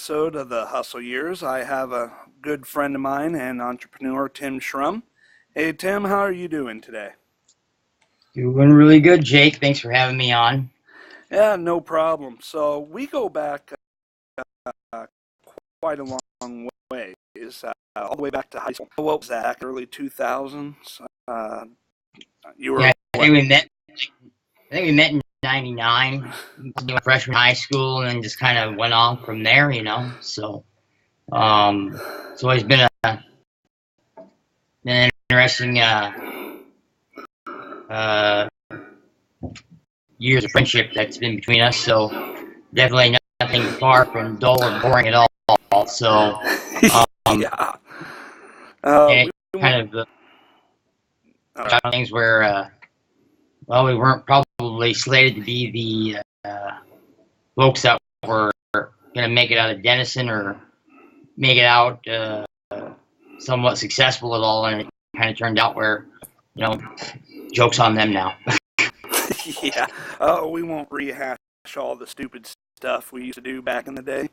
episode of the Hustle Years. I have a good friend of mine and entrepreneur, Tim Schrum. Hey, Tim, how are you doing today? Doing really good, Jake. Thanks for having me on. Yeah, no problem. So we go back uh, quite a long way. All the way back to high school. What was that? Early 2000s. You were Yeah, what? I think we met in '99, freshman high school, and then just kind of went on from there, So, it's always been an interesting uh, years of friendship that's been between us. So, definitely nothing far from dull or boring at all. So, Yeah. and We kind went. of All right. things where we weren't probably slated to be the folks that were going to make it out of Denison or make it out somewhat successful at all, and it kind of turned out where, joke's on them now. Yeah. We won't rehash all the stupid stuff we used to do back in the day.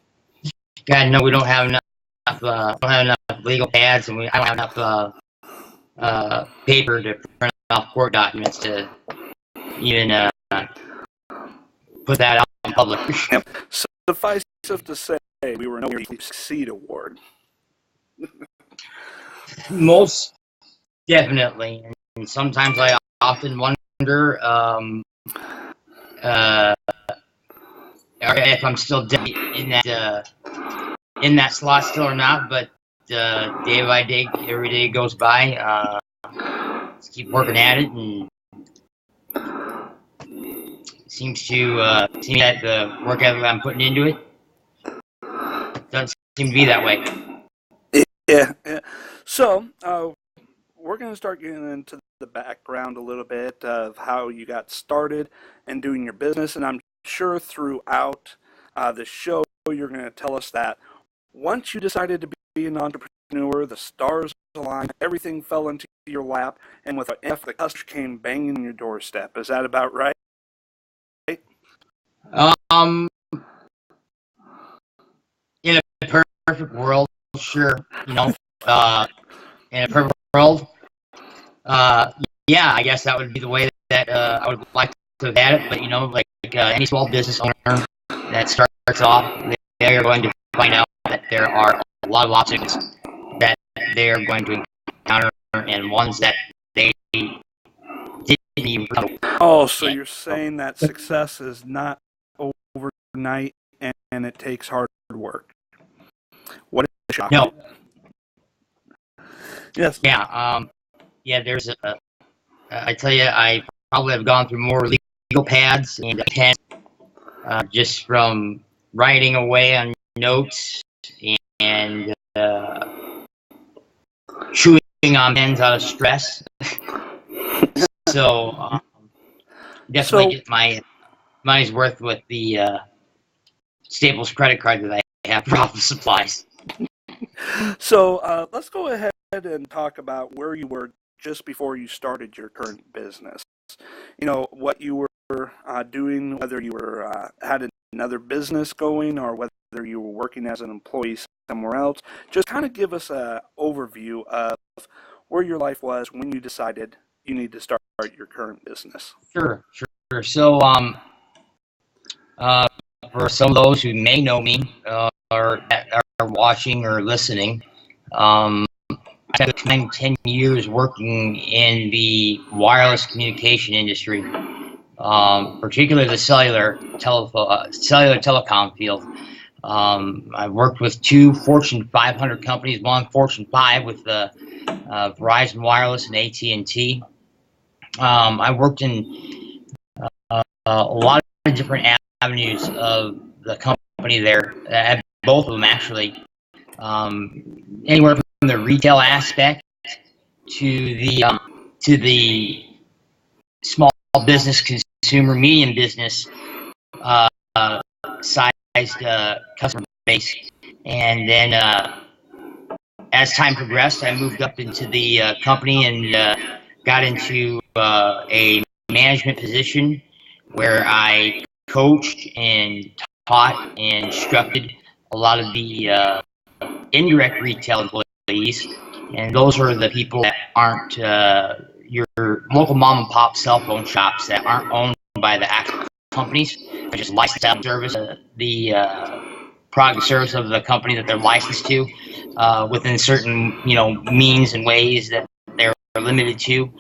God, no, we don't have enough. Don't have enough legal pads, and I don't have enough paper to print off court documents to even put that out in public. Yep. Suffice it to say, we were nowhere near the Succeed Award. Most definitely, and sometimes I often wonder if I'm still in that slot still or not. But day by day, every day goes by. Just keep working at it, and seems that the work ethic I'm putting into it doesn't seem to be that way. Yeah. So, we're going to start getting into the background a little bit of how you got started and doing your business. And I'm sure throughout the show, you're going to tell us that once you decided to be an entrepreneur, the stars aligned, everything fell into your lap, and with an F, the customer came banging on your doorstep. Is that about right? In a perfect world, sure, in a perfect world, yeah, I guess that would be the way that I would like to have had it. But like any small business owner that starts off, they are going to find out that there are a lot of obstacles that they are going to encounter, and ones that they didn't even know. Oh, so you're saying that success is not overnight and it takes hard work. What a shock. No. Yes. Yeah. There's I tell you, I probably have gone through more legal pads and pens just from writing away on notes and chewing on pens out of stress. So definitely get my money's worth with the Staples credit card that I have for office supplies. So let's go ahead and talk about where you were just before you started your current business. What you were doing, whether you were had another business going or whether you were working as an employee somewhere else. Just kind of give us an overview of where your life was when you decided you need to start your current business. Sure. So, for some of those who may know me or that are watching or listening, I spent 10 years working in the wireless communication industry, particularly the cellular telecom field. I've worked with 2 Fortune 500 companies, one Fortune 5 with Verizon Wireless and AT&T. I worked in a lot of different avenues of the company there, at both of them actually, anywhere from the retail aspect to the small business, consumer, medium business sized customer base. And then as time progressed, I moved up into the company and got into a management position where I coached and taught and instructed a lot of the indirect retail employees, and those are the people that aren't your local mom and pop cell phone shops that aren't owned by the actual companies. They're just licensed out service the product service of the company that they're licensed to within certain means and ways that they're limited to.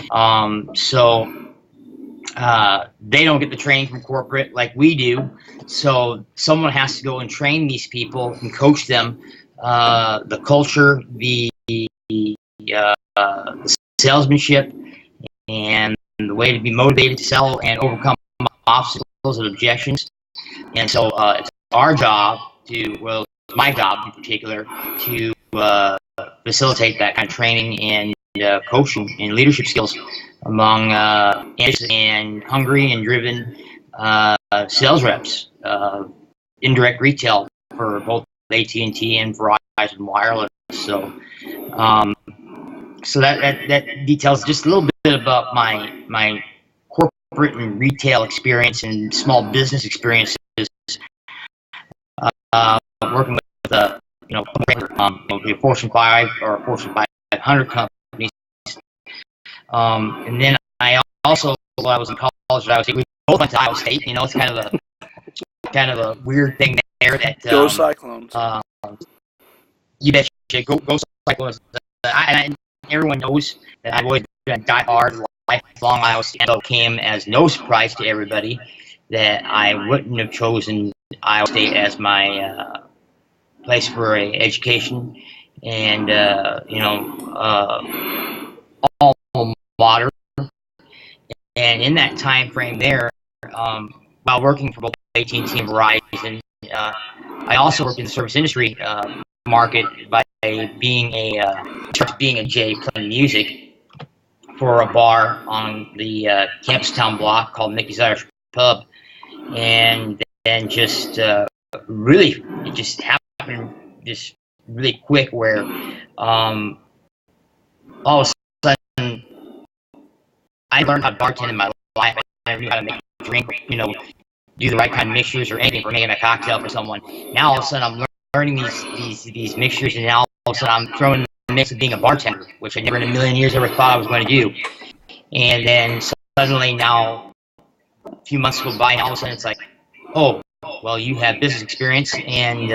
So they don't get the training from corporate like we do. So someone has to go and train these people and coach them, the culture, the salesmanship, and the way to be motivated to sell and overcome obstacles and objections. And so it's our job well, my job in particular, to facilitate that kind of training and coaching and leadership skills among ambitious and hungry and driven sales reps, indirect retail for both AT&T and Verizon Wireless. So, so that details just a little bit about my corporate and retail experience and small business experiences. Working with the Fortune 5 or Fortune 500 companies, and then I also, while I was in college, we both went to Iowa State. It's kind of a weird thing there. That go Cyclones. You bet. Go Cyclones. Everyone knows that I've always been a diehard, lifelong Iowa State. So it came as no surprise to everybody that I wouldn't have chosen Iowa State as my place for education and alma mater. And in that time frame there, while working for both AT&T and Verizon, I also worked in the service industry market by being a J, playing music for a bar on the campus town block called Mickey's Irish Pub, and then just really, it just happened just really quick where all of a sudden I learned how to bartend in my life. I never knew how to make a drink, do the right kind of mixtures or anything for making a cocktail for someone. Now all of a sudden I'm learning these mixtures, and now all of a sudden I'm throwing the mix of being a bartender, which I never in a million years ever thought I was going to do. And then suddenly now a few months go by, and all of a sudden it's like, oh, well, you have business experience and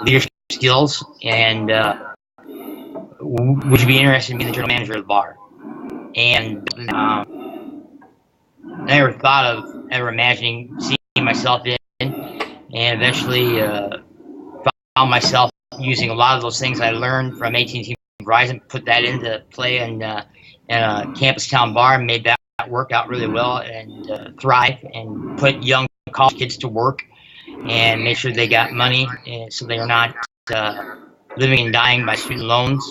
leadership skills, and would you be interested in being the general manager of the bar? And I never thought of ever imagining seeing myself in, and eventually found myself using a lot of those things I learned from AT&T and Verizon, put that into play in a campus town bar, and made that work out really well and thrive, and put young college kids to work and make sure they got money, so they are not living and dying by student loans.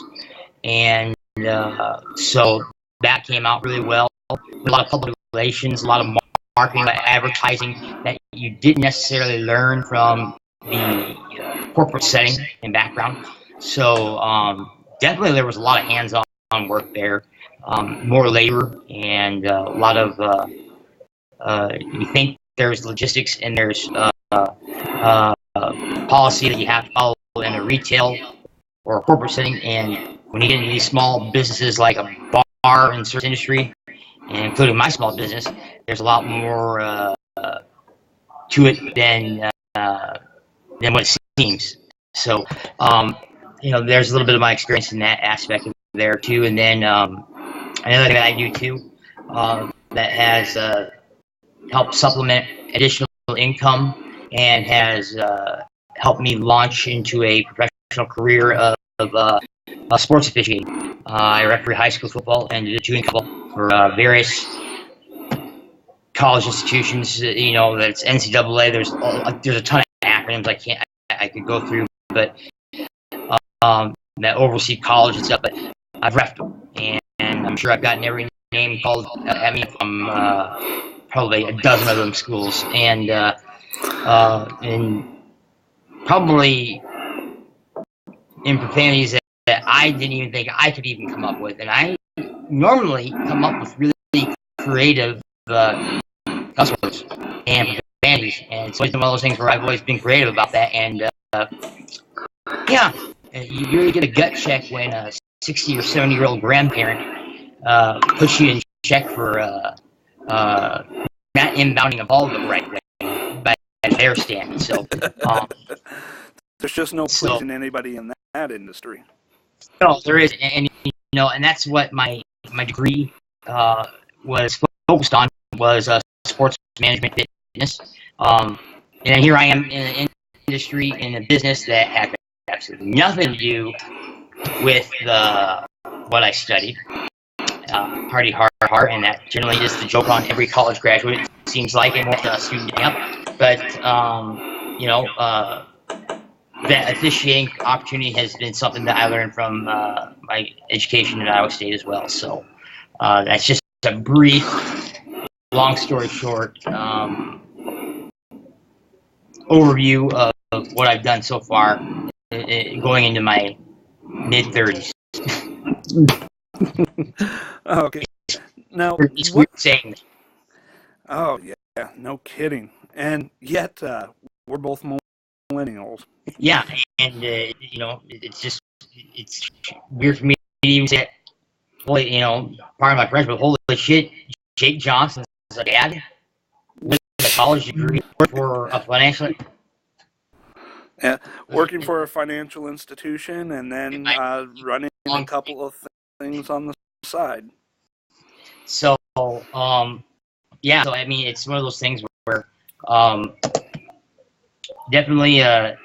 And so that came out really well. A lot of public relations, a lot of marketing, advertising that you didn't necessarily learn from the corporate setting and background. So definitely there was a lot of hands-on work there, more labor, and a lot of you think there's logistics and there's policy that you have to follow in a retail or a corporate setting, and when you get into these small businesses like a bar in certain industry, and including my small business, there's a lot more to it than what it seems. So there's a little bit of my experience in that aspect there too. And then another thing that I do too that has helped supplement additional income and has helped me launch into a professional career of sports officiating. I referee high school football and did a football for various college institutions. That's NCAA. There's a ton of acronyms I could go through, but that oversee college and stuff. But I've refed them, and I'm sure I've gotten every name called at me from probably a dozen of them schools, and probably in profanities that I didn't even think I could even come up with. And I normally come up with really creative cuss words and profanities, and it's always been one of those things where I've always been creative about that, and yeah, you really get a gut check when a 60 or 70-year-old grandparent puts you in check for not inbounding a ball the right way by their standards. So, there's just no pleasing anybody in that industry. No, there is, and and that's what my degree was focused on, was sports management fitness. And here I am in an industry, in a business that has absolutely nothing to do with what I studied. Party hard, and that generally is the joke on every college graduate, it seems like, and most student camp. But that officiating opportunity has been something that I learned from my education at Iowa State as well. So that's just a brief, long story short, overview of what I've done so far, going into my mid-30s. Okay. Now, it's weird saying that. Oh, yeah, no kidding. And yet, we're both millennials. Yeah, and it's weird for me to even say, holy, part of my friends, but holy shit, Jake Johnson's a dad with a college degree for a financial. Yeah, working for a financial institution and then running a couple of things on the side. So, yeah, so I mean, it's one of those things where definitely one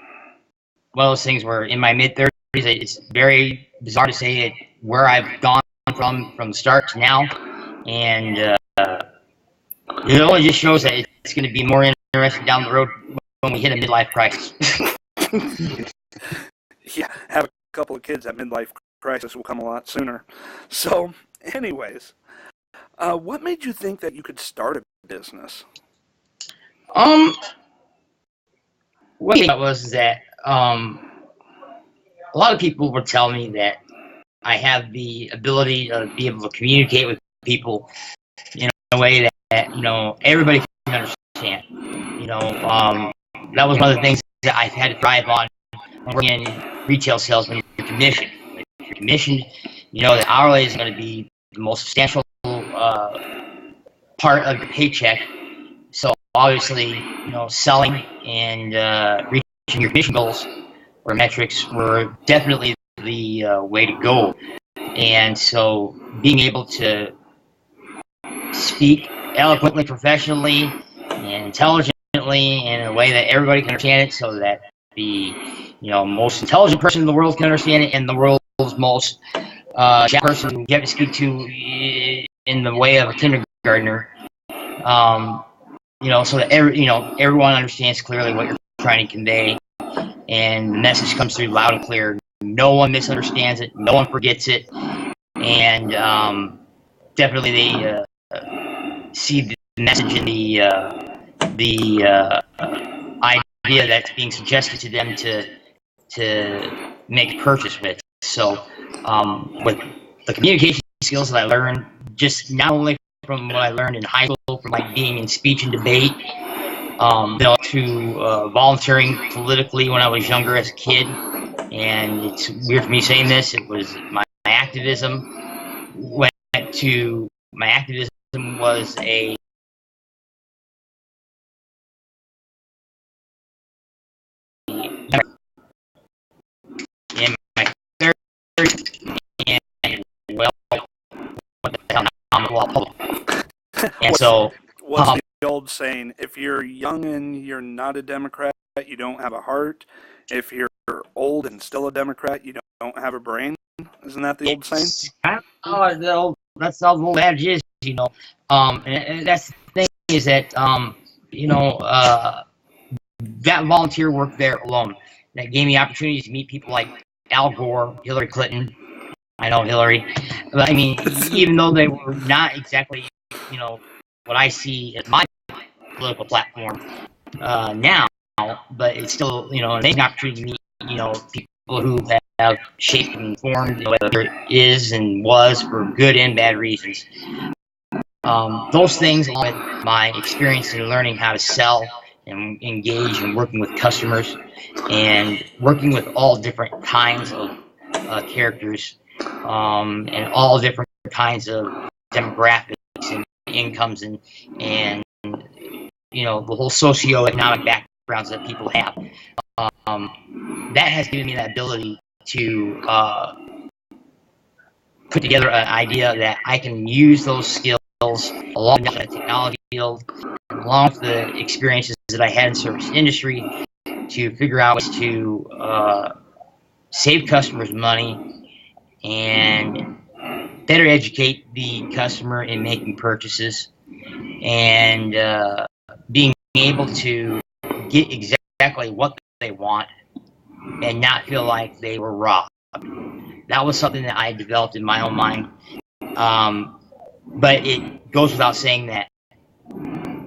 of those things where in my mid-30s, it's very bizarre to say it, where I've gone from the start to now, and it only just shows that it's going to be more interesting down the road when we hit a midlife crisis. Yeah, have a couple of kids, that midlife crisis will come a lot sooner. So, anyways, what made you think that you could start a business? What it was that a lot of people would tell me that I have the ability to be able to communicate with people in a way that everybody can understand. That was one of the things that I've had to thrive on working in retail sales. When you're commissioned, the hourly is going to be the most substantial part of your paycheck. So obviously, selling and reaching your commission goals or metrics were definitely the way to go. And so being able to speak eloquently, professionally, and intelligently in a way that everybody can understand it, so that the most intelligent person in the world can understand it, and the world's most shy person you have to speak to in the way of a kindergartner, so that everyone understands clearly what you're trying to convey, and the message comes through loud and clear. No one misunderstands it. No one forgets it, and definitely they see the message in the idea that's being suggested to them to make a purchase with. So with the communication skills that I learned, just not only from what I learned in high school, from being in speech and debate, to volunteering politically when I was younger as a kid. And it's weird for me saying this, it was my activism. My activism was in my 30s, and well, what the hell, I'm a public. And so, what's the old saying? If you're young and you're not a Democrat, you don't have a heart. If you're old and still a Democrat, you don't have a brain. Isn't that the old saying? That's all the old adage is, and that's the thing is that, that volunteer work there alone, that gave me opportunities to meet people like Al Gore, Hillary Clinton. I know Hillary, but I mean, even though they were not exactly, what I see as my political platform now, but it's still, an amazing opportunity to meet, people who have shaped and formed, whether it is and was for good and bad reasons. Those things, along with my experience in learning how to sell and engage in working with customers and working with all different kinds of characters and all different kinds of demographics and incomes and the whole socioeconomic backgrounds that people have. That has given me that ability to put together an idea that I can use those skills along with the technology field, along with the experiences that I had in the service industry, to figure out ways to save customers money and better educate the customer in making purchases, and being able to get exactly what they want and not feel like they were robbed. That was something that I developed in my own mind. But it goes without saying that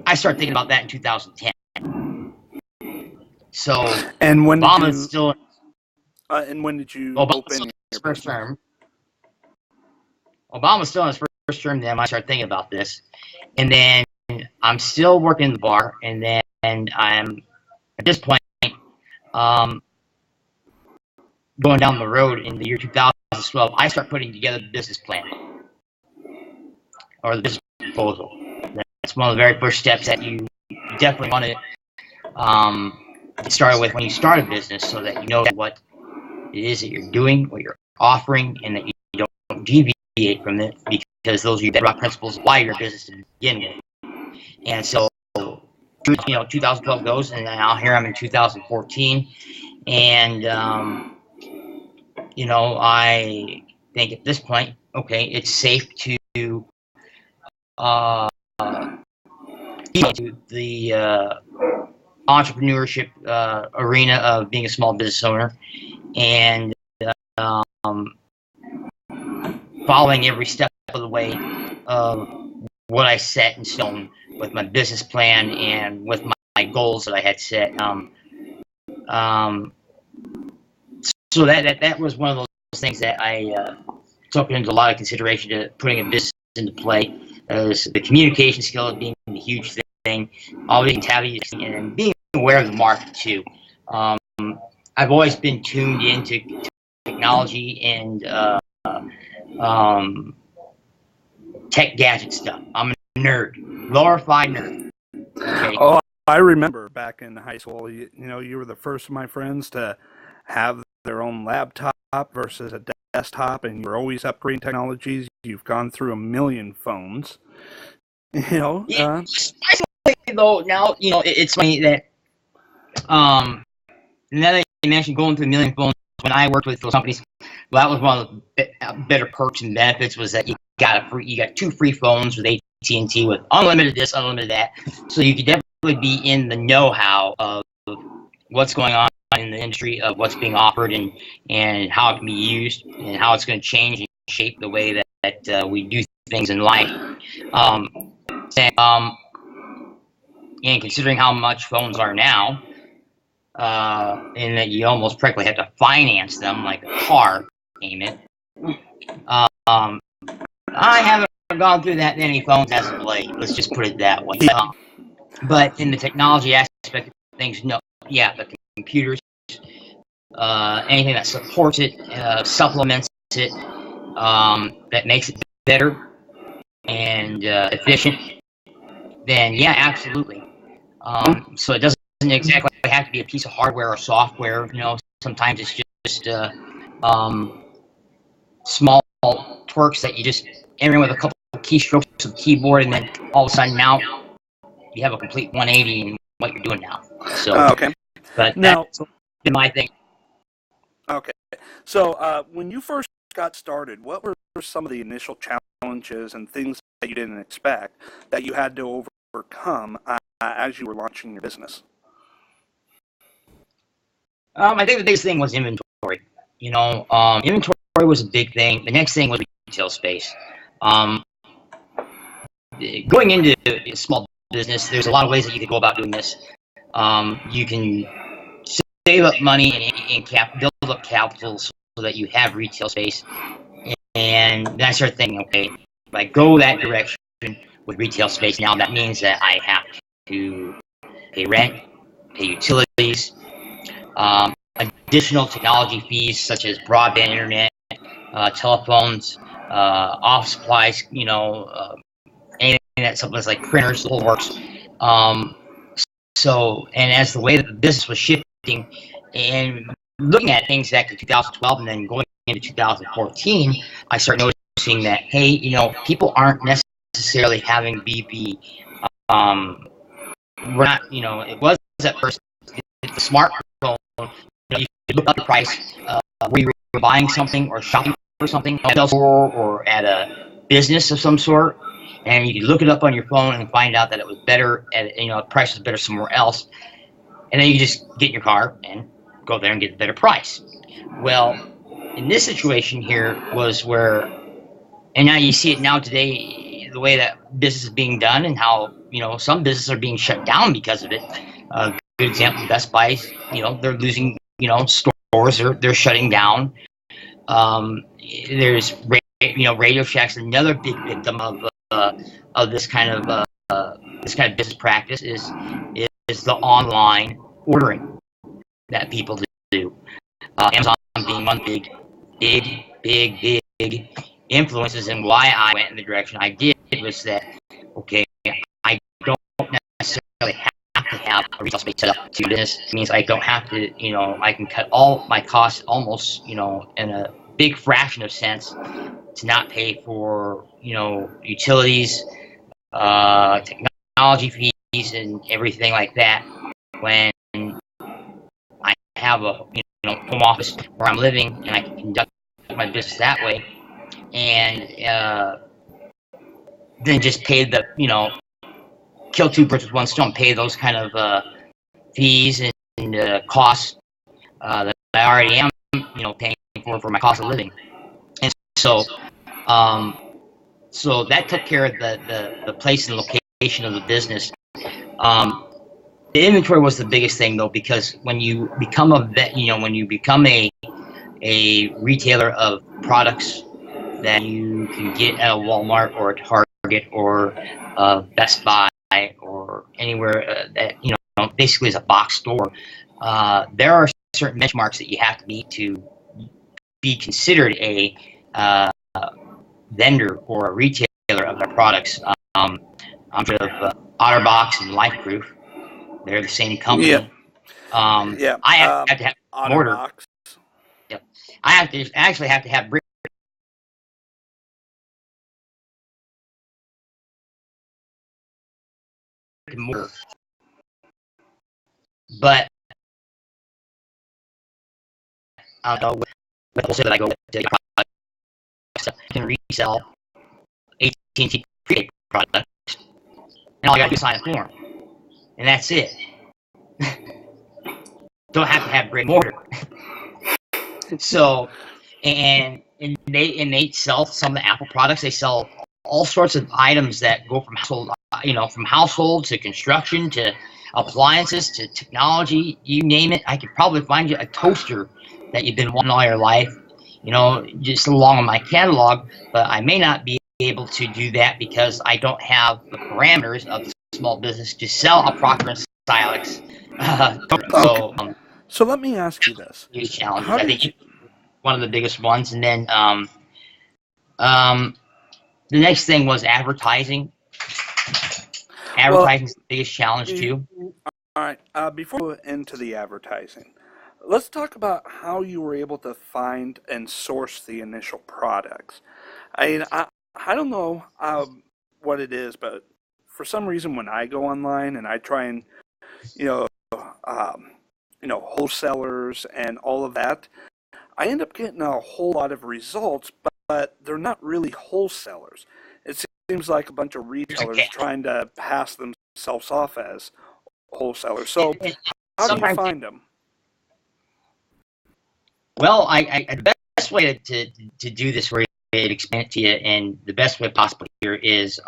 I started thinking about that in 2010. So, and when Obama's did you, still. and when did you open your first term? Obama was still in his first term then when I started thinking about this. And then I'm still working in the bar, and then I'm, at this point, going down the road in the year 2012, I start putting together the business plan, or the business proposal. That's one of the very first steps that you definitely want to get started with when you start a business, so that you know what it is that you're doing, what you're offering, and that you don't deviate from it, because those are your bedrock principles of why you're a business to begin with. And so, 2012 goes, and now here I'm in 2014, and I think at this point, okay, it's safe to into the entrepreneurship arena of being a small business owner, and following every step of the way of what I set in stone with my business plan and with my goals that I had set. So that was one of those things that I took into a lot of consideration to putting a business into play. The communication skill of being a huge thing, always and being aware of the market too. I've always been tuned into technology and tech gadget stuff. I'm a nerd, glorified nerd. Okay. Oh, I remember back in high school, you were the first of my friends to have their own laptop versus a desktop, and you're always upgrading technologies. You've gone through a million phones. Though now it's funny that now that you mentioned going through a million phones, when I worked with those companies, well, that was one of the better perks and benefits, was that you got 2 free phones with AT&T with unlimited this, unlimited that, so you could definitely be in the know-how of what's going on in the industry, of what's being offered, and how it can be used, and how it's going to change and shape the way that we do things in life. And considering how much phones are now, and that you almost practically have to finance them like a car payment, I haven't gone through that many phones as of late. Let's just put it that way. But in the technology aspect of things, no, yeah, the computers, anything that supports it, supplements it, that makes it better and efficient, then yeah, absolutely. So it doesn't exactly have to be a piece of hardware or software. Sometimes it's just small twerks that you just enter in with a couple of keystrokes of the keyboard, and then all of a sudden now you have a complete 180 in what you're doing now. So, okay. But now, that's been my thing. Okay. So when you first got started, what were some of the initial challenges and things that you didn't expect that you had to overcome as you were launching your business? I think the biggest thing was inventory. Inventory was a big thing. The next thing was retail space. Going into a small business, there's a lot of ways that you can go about doing this. You can save up money and build up capital so that you have retail space. And then I started thinking, okay, if I go that direction with retail space, now that means that I have to pay rent, pay utilities, additional technology fees such as broadband internet, telephones, office supplies, anything that something like printers, the whole works. And as the way that the business was shifting and looking at things back to 2012 and then going into 2014, I started noticing that, hey, people aren't necessarily having BB. We're not, it was at first the smartphone. You could look up the price where you were buying something or shopping for something at a store or at a business of some sort, and you could look it up on your phone and find out that it was better at, the price was better somewhere else, and then you just get in your car and go there and get the better price. Well, in this situation here was where, and now you see it now today, the way that business is being done and how, some businesses are being shut down because of it. Good example, Best Buy, they're losing, stores, they're shutting down. There's, Radio Shack's another big victim of this kind of business practice is the online ordering that people do. Amazon being one big influences, and why I went in the direction I did was that, okay, I don't necessarily have to have a retail space set up to do this. It means I don't have to, I can cut all my costs almost, in a big fraction of sense to not pay for, utilities, technology fees, and everything like that when I have a, home office where I'm living and I can conduct my business that way, and then just pay the, kill two birds with one stone, pay those kind of fees and costs that I already am, paying for my cost of living. And so that took care of the place and location of the business. The inventory was the biggest thing, though, because when you become when you become a retailer of products that you can get at a Walmart or a Target or Best Buy or anywhere that basically is a box store, there are certain benchmarks that you have to meet to be considered a vendor or a retailer of their products. I'm sure of OtterBox and LifeProof. They're the same company. Yeah. I have to have mortar. OtterBox. Yep. I actually have to have brick and mortar. But I don't know what wholesale that I go to products I can resell AT&T prepaid products, and all I got to do is sign a form, and that's it. Don't have to have brick and mortar. So, and they sell some of the Apple products. They sell all sorts of items that go from household to construction to appliances to technology. You name it. I could probably find you a toaster that you've been wanting all your life, just along with my catalog. But I may not be able to do that because I don't have the parameters of the small business to sell a Procter & Silex. So let me ask you this: huge challenges. I think one of the biggest ones, and then the next thing was advertising. Advertising is the biggest challenge too. All right. Before we go into the advertising, let's talk about how you were able to find and source the initial products. I don't know what it is, but for some reason when I go online and I try and wholesalers and all of that, I end up getting a whole lot of results, but they're not really wholesalers. It seems like a bunch of retailers trying to pass themselves off as wholesalers. So how do you find them? Well, the best way to do this, where it explain it to you, and the best way possible here is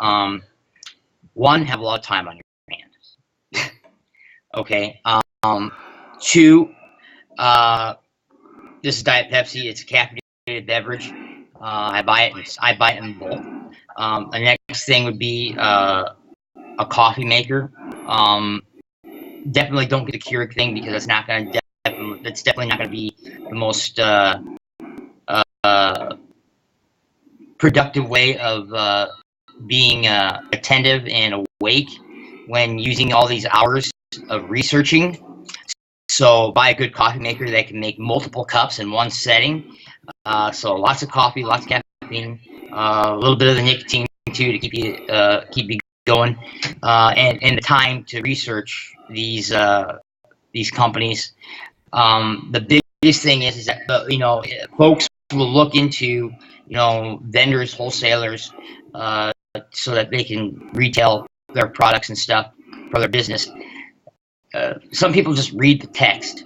one, have a lot of time on your hands. Okay. Two, this is Diet Pepsi. It's a caffeinated beverage. I buy it in bulk. The next thing would be a coffee maker. definitely don't get the Keurig thing, because it's not going to that's definitely not going to be the most productive way of being attentive and awake when using all these hours of researching. So buy a good coffee maker that can make multiple cups in one setting. So lots of coffee, lots of caffeine, a little bit of the nicotine too to keep you going, and the time to research these companies. The biggest thing is that folks will look into vendors, wholesalers, so that they can retail their products and stuff for their business. Some people just read the text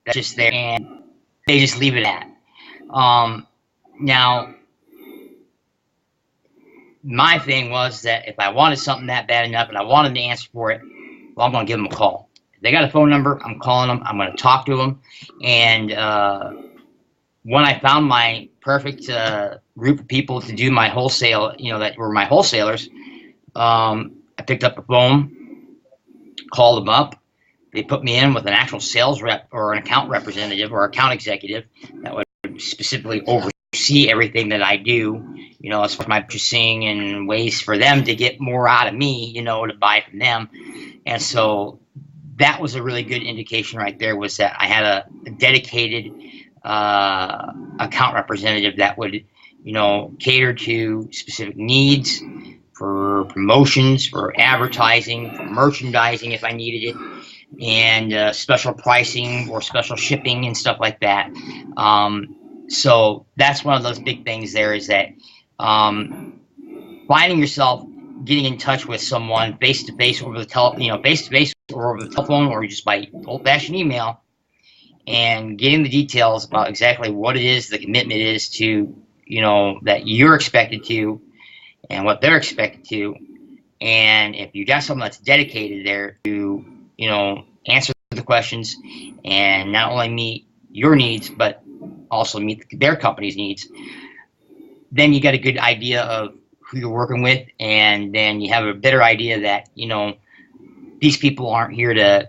that's just there and they just leave it at. Now, my thing was that if I wanted something that bad enough and I wanted an answer for it, well, I'm going to give them a call. If they got a phone number, I'm calling them. I'm going to talk to them. And when I found my perfect group of people to do my wholesale, that were my wholesalers, I picked up the phone, called them up. They put me in with an actual sales rep or an account representative or account executive that would specifically oversee everything that I do, as far as my purchasing and ways for them to get more out of me, to buy from them. And so that was a really good indication right there, was that I had a dedicated account representative that would, cater to specific needs for promotions, for advertising, for merchandising if I needed it, and special pricing or special shipping and stuff like that. So that's one of those big things there, is that finding yourself getting in touch with someone face to face over the face to face or over the telephone, or just by old-fashioned email, and getting the details about exactly what it is the commitment is to, that you're expected to, and what they're expected to. And if you got someone that's dedicated there to, answer the questions and not only meet your needs, but also meet their company's needs, then you got a good idea of who you're working with, and then you have a better idea that, these people aren't here to,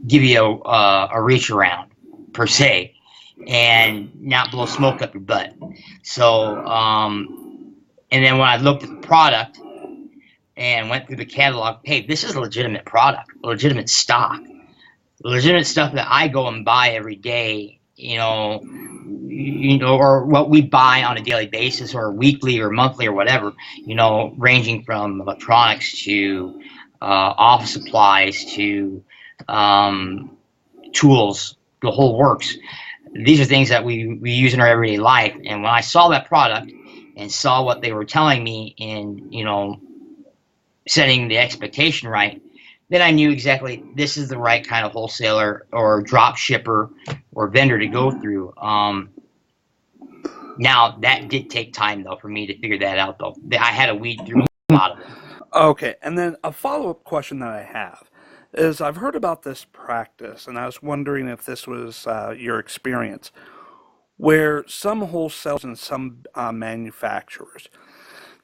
give you a reach around per se, and not blow smoke up your butt. So, and then when I looked at the product and went through the catalog, hey, this is a legitimate product, legitimate stock, legitimate stuff that I go and buy every day, or what we buy on a daily basis or weekly or monthly or whatever, ranging from electronics to office supplies to tools, the whole works. These are things that we use in our everyday life. And when I saw that product and saw what they were telling me in, setting the expectation right, then I knew exactly this is the right kind of wholesaler or drop shipper or vendor to go through. Now, that did take time, though, for me to figure that out, though. I had to weed through a lot of it. Okay, and then a follow-up question that I have is, I've heard about this practice, and I was wondering if this was your experience, where some wholesalers and some manufacturers,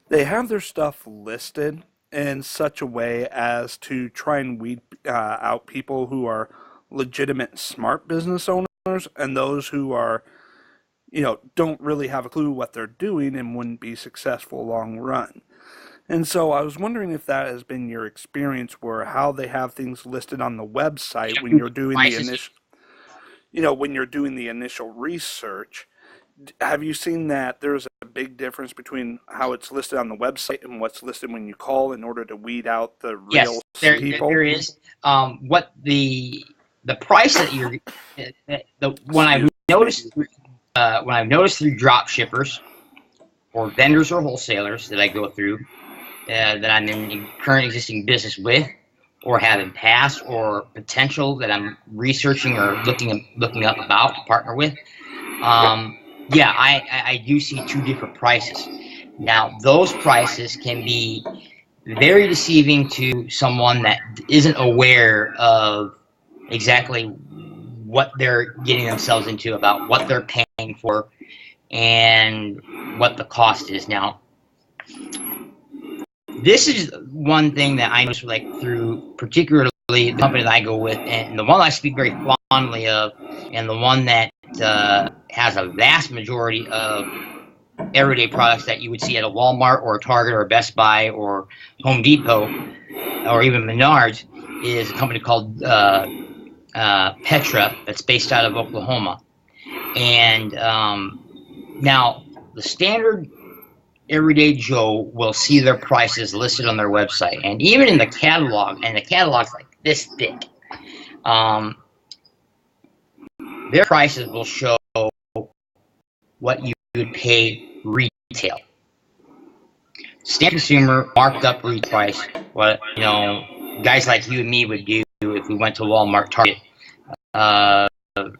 they have their stuff listed in such a way as to try and weed out people who are legitimate smart business owners and those who are, don't really have a clue what they're doing and wouldn't be successful long run. And so I was wondering if that has been your experience, where how they have things listed on the website when you're doing the initial, when you're doing the initial research. Have you seen that there's a big difference between how it's listed on the website and what's listed when you call, in order to weed out the real people? There is. What the price that you're when I've noticed through drop shippers or vendors or wholesalers that I go through, that I'm in current existing business with, or have in past, or potential that I'm researching or looking up about to partner with. I do see two different prices. Now, those prices can be very deceiving to someone that isn't aware of exactly what they're getting themselves into, about what they're paying for, and what the cost is. Now, this is one thing that I noticed, like through particularly the company that I go with, and the one I speak very fondly of, and the one that has a vast majority of everyday products that you would see at a Walmart or a Target or a Best Buy or Home Depot or even Menards, is a company called Petra, that's based out of Oklahoma. And now the standard everyday Joe will see their prices listed on their website, and even in the catalog, and the catalog's like this thick, their prices will show what you would pay retail. Standard consumer marked up retail price, what guys like you and me would do if we went to Walmart, Target,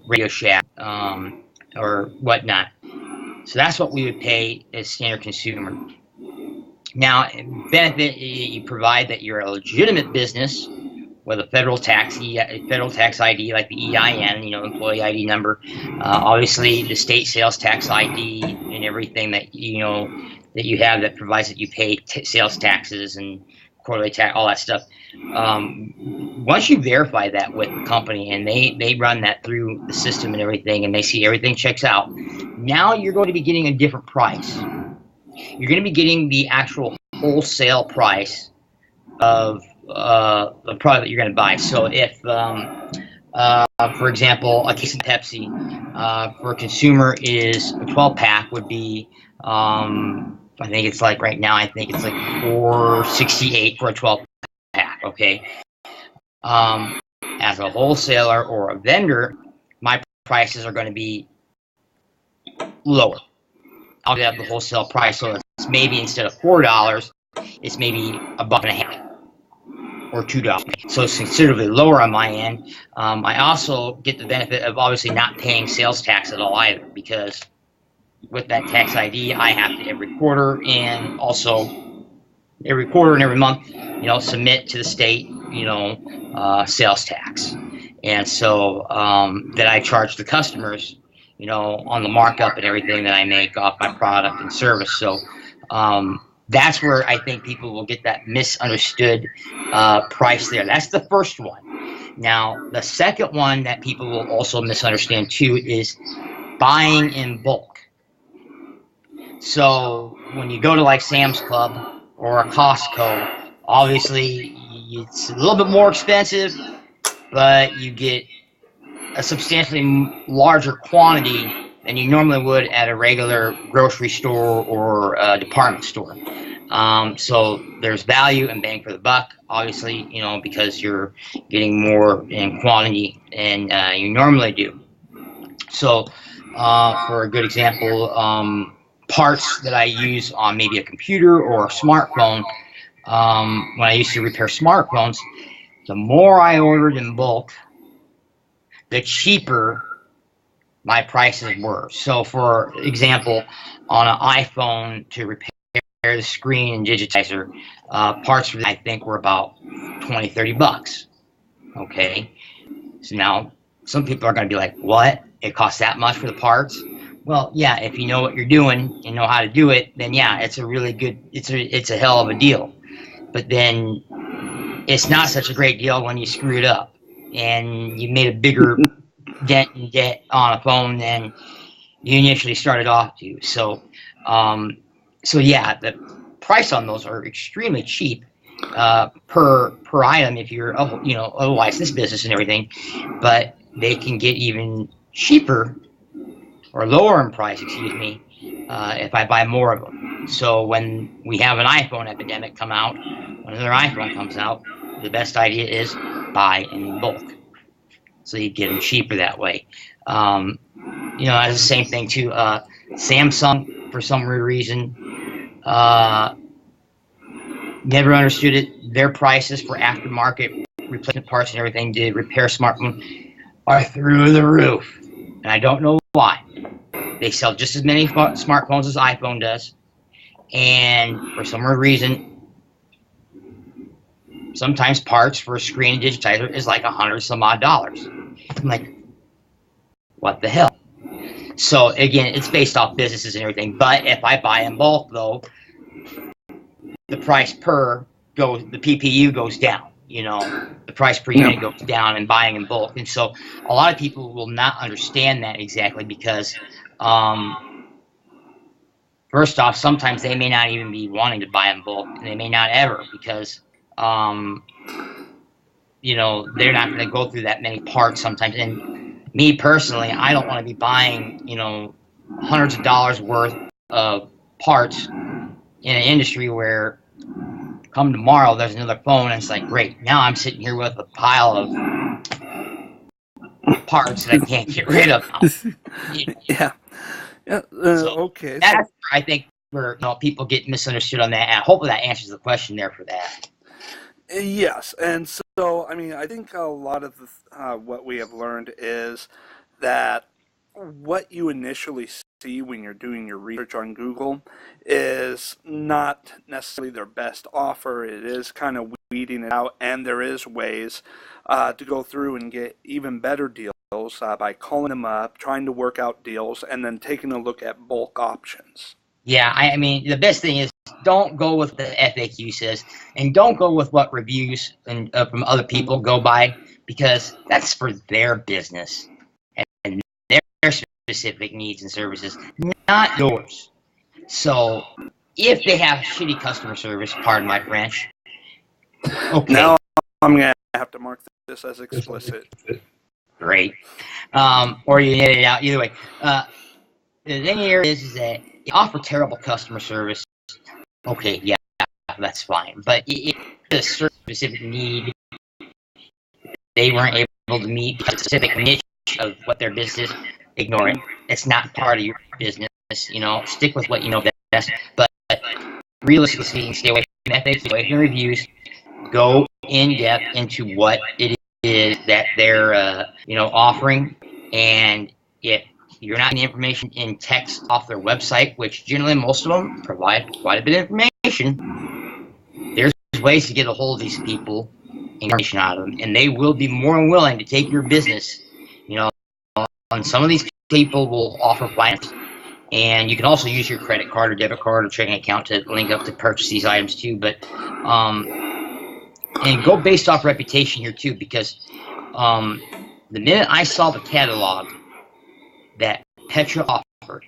Radio Shack, or whatnot. So that's what we would pay as standard consumer. Now, benefit you provide that you're a legitimate business with a federal tax ID like the EIN, employee ID number, obviously the state sales tax ID and everything that that you have that provides that you pay sales taxes and quarterly tax, all that stuff. Once you verify that with the company and they run that through the system and everything, and they see everything checks out, now you're going to be getting a different price. You're going to be getting the actual wholesale price of the product that you're going to buy. So if, for example, a case of Pepsi for a consumer is a 12-pack would be, I think it's like right now, I think it's like $4.68 for a 12-pack. Okay. As a wholesaler or a vendor, my prices are going to be lower. I'll get the wholesale price, so it's maybe instead of $4, it's maybe $1.50 or $2. So it's considerably lower on my end. I also get the benefit of obviously not paying sales tax at all either, because with that tax ID, I have to every quarter and every month, submit to the state, sales tax. And so that I charge the customers, on the markup and everything that I make off my product and service. So that's where I think people will get that misunderstood price there. That's the first one. Now, the second one that people will also misunderstand too is buying in bulk. So when you go to like Sam's Club or a Costco, obviously it's a little bit more expensive, but you get a substantially larger quantity than you normally would at a regular grocery store or a department store. So there's value and bang for the buck, obviously, because you're getting more in quantity than you normally do. So for a good example, parts that I use on maybe a computer or a smartphone, when I used to repair smartphones, the more I ordered in bulk, the cheaper my prices were. So for example, on an iPhone to repair the screen and digitizer, parts for that I think were about $20-30. Okay, so now some people are going to be like, what? It costs that much for the parts? Well, yeah, if you know what you're doing and know how to do it, then yeah, it's a really good, it's a hell of a deal. But then it's not such a great deal when you screw it up and you made a bigger dent and debt on a phone than you initially started off to. So, so yeah, the price on those are extremely cheap per item if you're a licensed business and everything, but they can get even cheaper or lower in price, if I buy more of them. So when we have an iPhone epidemic come out, when another iPhone comes out, the best idea is buy in bulk. So you get them cheaper that way. That's the same thing too. Samsung, for some weird reason, never understood it. Their prices for aftermarket replacement parts and everything to repair smartphone are through the roof. And I don't know why. They sell just as many smartphones as iPhone does. And for some weird reason, sometimes parts for a screen and digitizer is like $100 some odd. I'm like, what the hell? So again, it's based off businesses and everything. But if I buy in bulk, though, the price the PPU goes down. the price per unit goes down and buying in bulk. And so a lot of people will not understand that exactly because, first off, sometimes they may not even be wanting to buy in bulk, and they may not ever because, they're not going to go through that many parts sometimes. And me personally, I don't want to be buying, hundreds of dollars worth of parts in an industry where come tomorrow there's another phone and it's like, great, now I'm sitting here with a pile of parts that I can't get rid of now. Yeah. Okay. That's I think where people get misunderstood on that. And hopefully that answers the question there for that. Yes, and so I think a lot of what we have learned is that what you initially see when you're doing your research on Google is not necessarily their best offer. It is kind of weeding it out, and there is ways to go through and get even better deals by calling them up, trying to work out deals, and then taking a look at bulk options. Yeah, I mean, the best thing is don't go with the FAQ says, and don't go with what reviews and from other people go by, because that's for their business and their specific needs and services, not yours. So if they have shitty customer service, pardon my French, okay. Now I'm going to have to mark this as explicit. Great. Or you edit it out. Either way. The thing here is that you offer terrible customer service. Okay, yeah, that's fine. But if it's a certain specific need they weren't able to meet a specific niche of what their business is, ignore it. It's not part of your business. Stick with what you know best. But realistically speaking, stay away from ethics, away from reviews. Go in depth into what it is that they're offering, and if you're not getting information in text off their website, which generally most of them provide quite a bit of information, there's ways to get a hold of these people and information out of them, and they will be more than willing to take your business. And some of these people will offer finance, and you can also use your credit card or debit card or checking account to link up to purchase these items too. But and go based off reputation here too, because the minute I saw the catalog that Petra offered,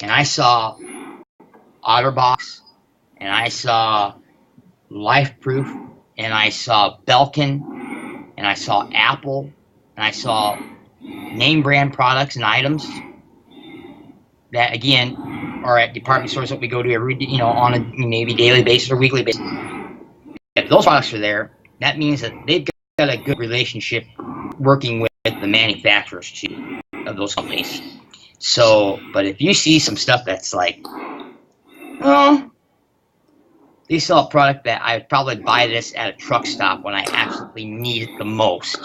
and I saw OtterBox, and I saw LifeProof, and I saw Belkin, and I saw Apple, and I saw name brand products and items that again are at department stores that we go to every on a maybe daily basis or weekly basis. If those products are there, that means that they've got a good relationship working with the manufacturers too of those companies. So, but if you see some stuff that's like, oh, they sell a product that I would probably buy this at a truck stop when I absolutely need it the most.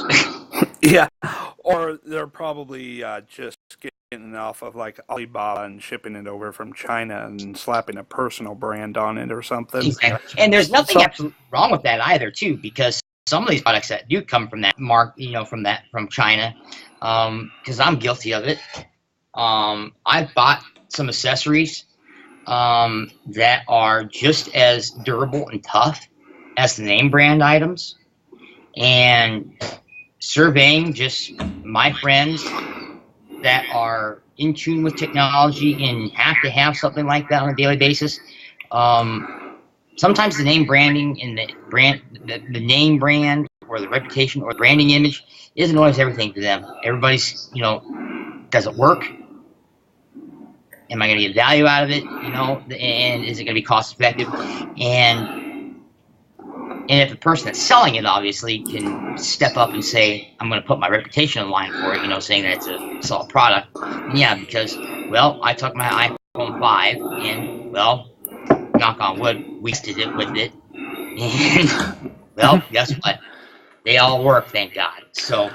Yeah, or they're probably just getting off of like Alibaba and shipping it over from China and slapping a personal brand on it or something. Exactly. And there's nothing absolutely wrong with that either, too, because some of these products that do come from that from China, because I'm guilty of it. I've bought some accessories that are just as durable and tough as the name brand items, and surveying just my friends that are in tune with technology and have to have something like that on a daily basis. Sometimes the name branding and the name brand or the reputation or the branding image isn't always everything to them. Everybody's, does it work? Am I going to get value out of it? And is it going to be cost effective? And if the person that's selling it obviously can step up and say, I'm going to put my reputation on the line for it, saying that it's a solid product. And yeah, because, I took my iPhone 5 and, knock on wood, we tested it with it. And, guess what? They all work, thank God. So,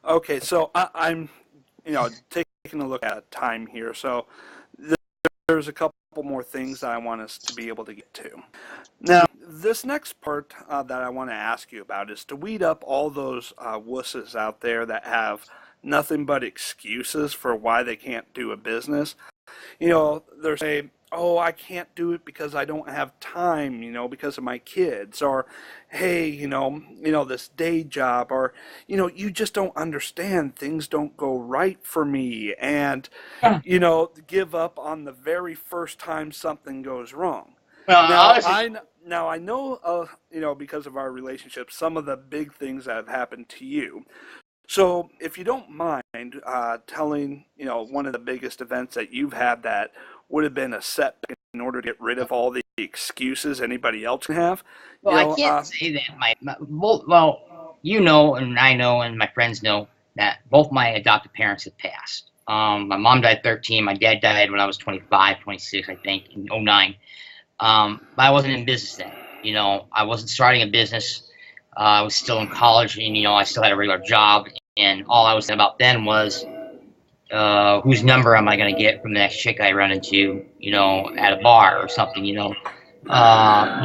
Okay, so I'm, taking a look at time here. So there's a couple more things that I want us to be able to get to. Now, this next part that I want to ask you about is to weed up all those wusses out there that have nothing but excuses for why they can't do a business. There's oh, I can't do it because I don't have time, because of my kids, or hey, this day job, or you just don't understand, things don't go right for me, and Yeah. give up on the very first time something goes wrong. Well, Now honestly, I know, because of our relationship, some of the big things that have happened to you. So, if you don't mind telling, one of the biggest events that you've had that would have been a setback in order to get rid of all the excuses anybody else can have, well, I can't say that well, you know, and I know, and my friends know that both my adopted parents have passed. My mom died 13. My dad died when I was 25, 26, I think, in '09. But I wasn't in business then. I wasn't starting a business. I was still in college, and I still had a regular job. And all I was thinking about then was, whose number am I going to get from the next chick I run into, at a bar or something.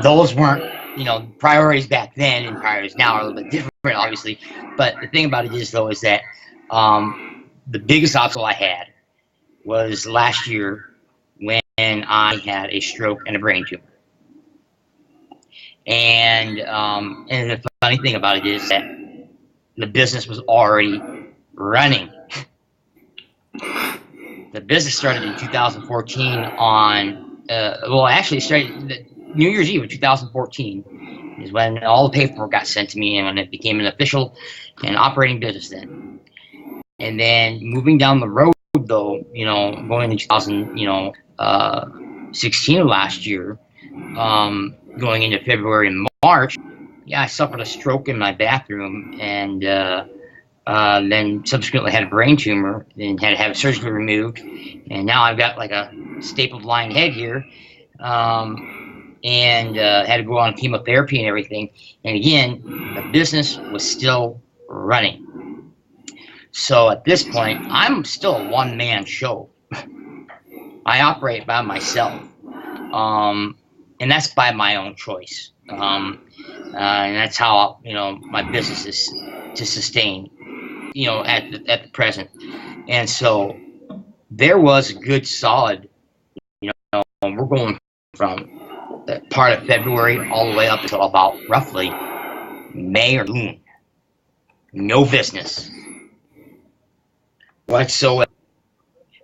Those weren't, priorities back then, and priorities now are a little bit different, obviously. But the thing about it is, though, is that the biggest obstacle I had was last year when I had a stroke and a brain tumor. And the funny thing about it is that the business was already running. The business started in 2014 on, actually it started New Year's Eve of 2014 is when all the paperwork got sent to me and when it became an official and operating business then. And then moving down the road, though, going into 2016 of last year, going into February and March, yeah, I suffered a stroke in my bathroom, and then subsequently had a brain tumor and had to have it surgically removed. And now I've got like a stapled line head here, and had to go on chemotherapy and everything. And again, the business was still running. So at this point, I'm still a one-man show. I operate by myself. And that's by my own choice. And that's how, my business is to sustain, at the present. And so there was a good solid, we're going from the part of February all the way up until about roughly May or June. No business whatsoever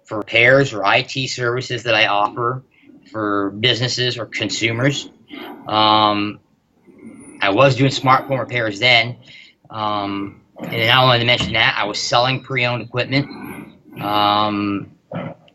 for repairs or IT services that I offer for businesses or consumers. I was doing smartphone repairs then. And not only to mention that, I was selling pre-owned equipment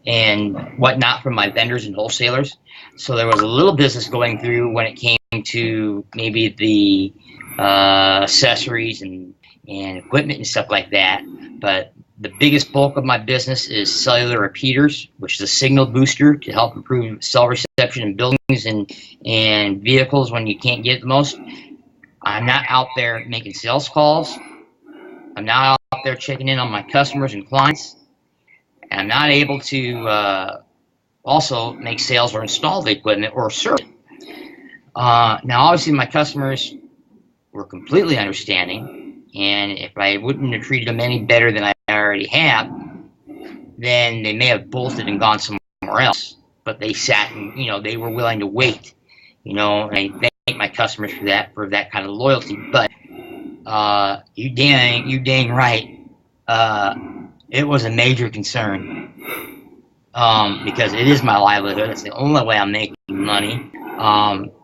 and whatnot from my vendors and wholesalers. So there was a little business going through when it came to maybe the accessories and equipment and stuff like that. But the biggest bulk of my business is cellular repeaters, which is a signal booster to help improve cell reception in buildings and vehicles when you can't get it the most. I'm not out there making sales calls. I'm not out there checking in on my customers and clients. And I'm not able to also make sales or install the equipment or service. Now, obviously, my customers were completely understanding, and if I wouldn't have treated them any better than I already have, then they may have bolted and gone somewhere else. But they sat and, they were willing to wait, and I thank my customers for that kind of loyalty. But you dang right, it was a major concern because it is my livelihood. It's the only way I'm making money.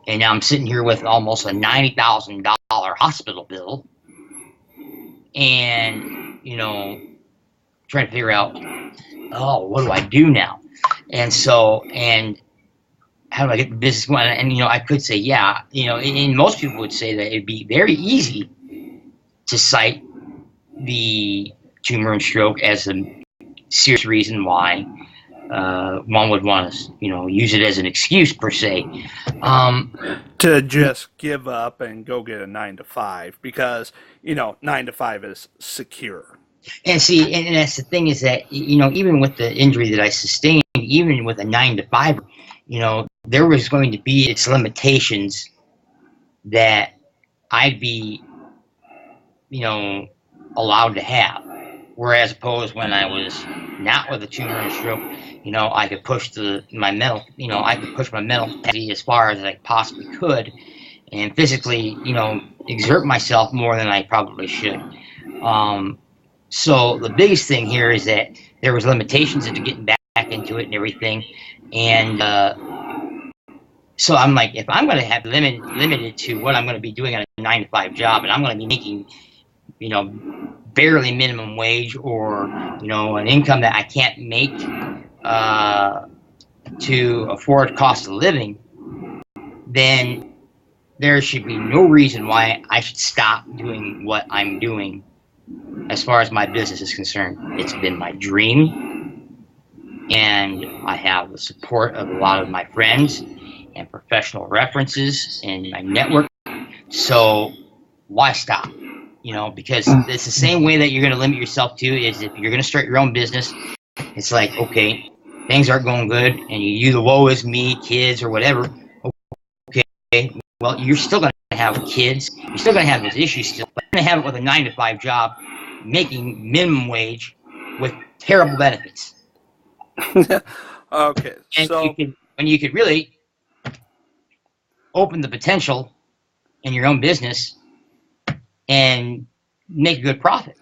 And now I'm sitting here with almost a $90,000 hospital bill, and trying to figure out, what do I do now? And how do I get the business going? And I could say, yeah, and most people would say that it'd be very easy to cite the tumor and stroke as a serious reason why one would want to, use it as an excuse per se. To just give up and go get a 9 to 5 because 9 to 5 is secure. And see, and that's the thing is that even with the injury that I sustained, even with a 9 to 5, there was going to be its limitations that I'd be allowed to have. Whereas opposed when I was not with a tumor and a stroke, I could push my mental capacity as far as I possibly could, and physically, exert myself more than I probably should. So the biggest thing here is that there was limitations into getting back into it and everything, and so I'm like, if I'm going to have limited to what I'm going to be doing on a 9-to-5 job, and I'm going to be making, barely minimum wage, or an income that I can't make to afford cost of living, then there should be no reason why I should stop doing what I'm doing as far as my business is concerned. It's been my dream, and I have the support of a lot of my friends and professional references in my network. So why stop? Because it's the same way that you're going to limit yourself to is if you're going to start your own business. It's like, okay, things aren't going good, and you the woe is me, kids or whatever. Okay, well, you're still going to have kids. You're still going to have those issues still. But you're going to have it with a 9-to-5 job, making minimum wage with terrible benefits. Okay, and you could really open the potential in your own business and make a good profit.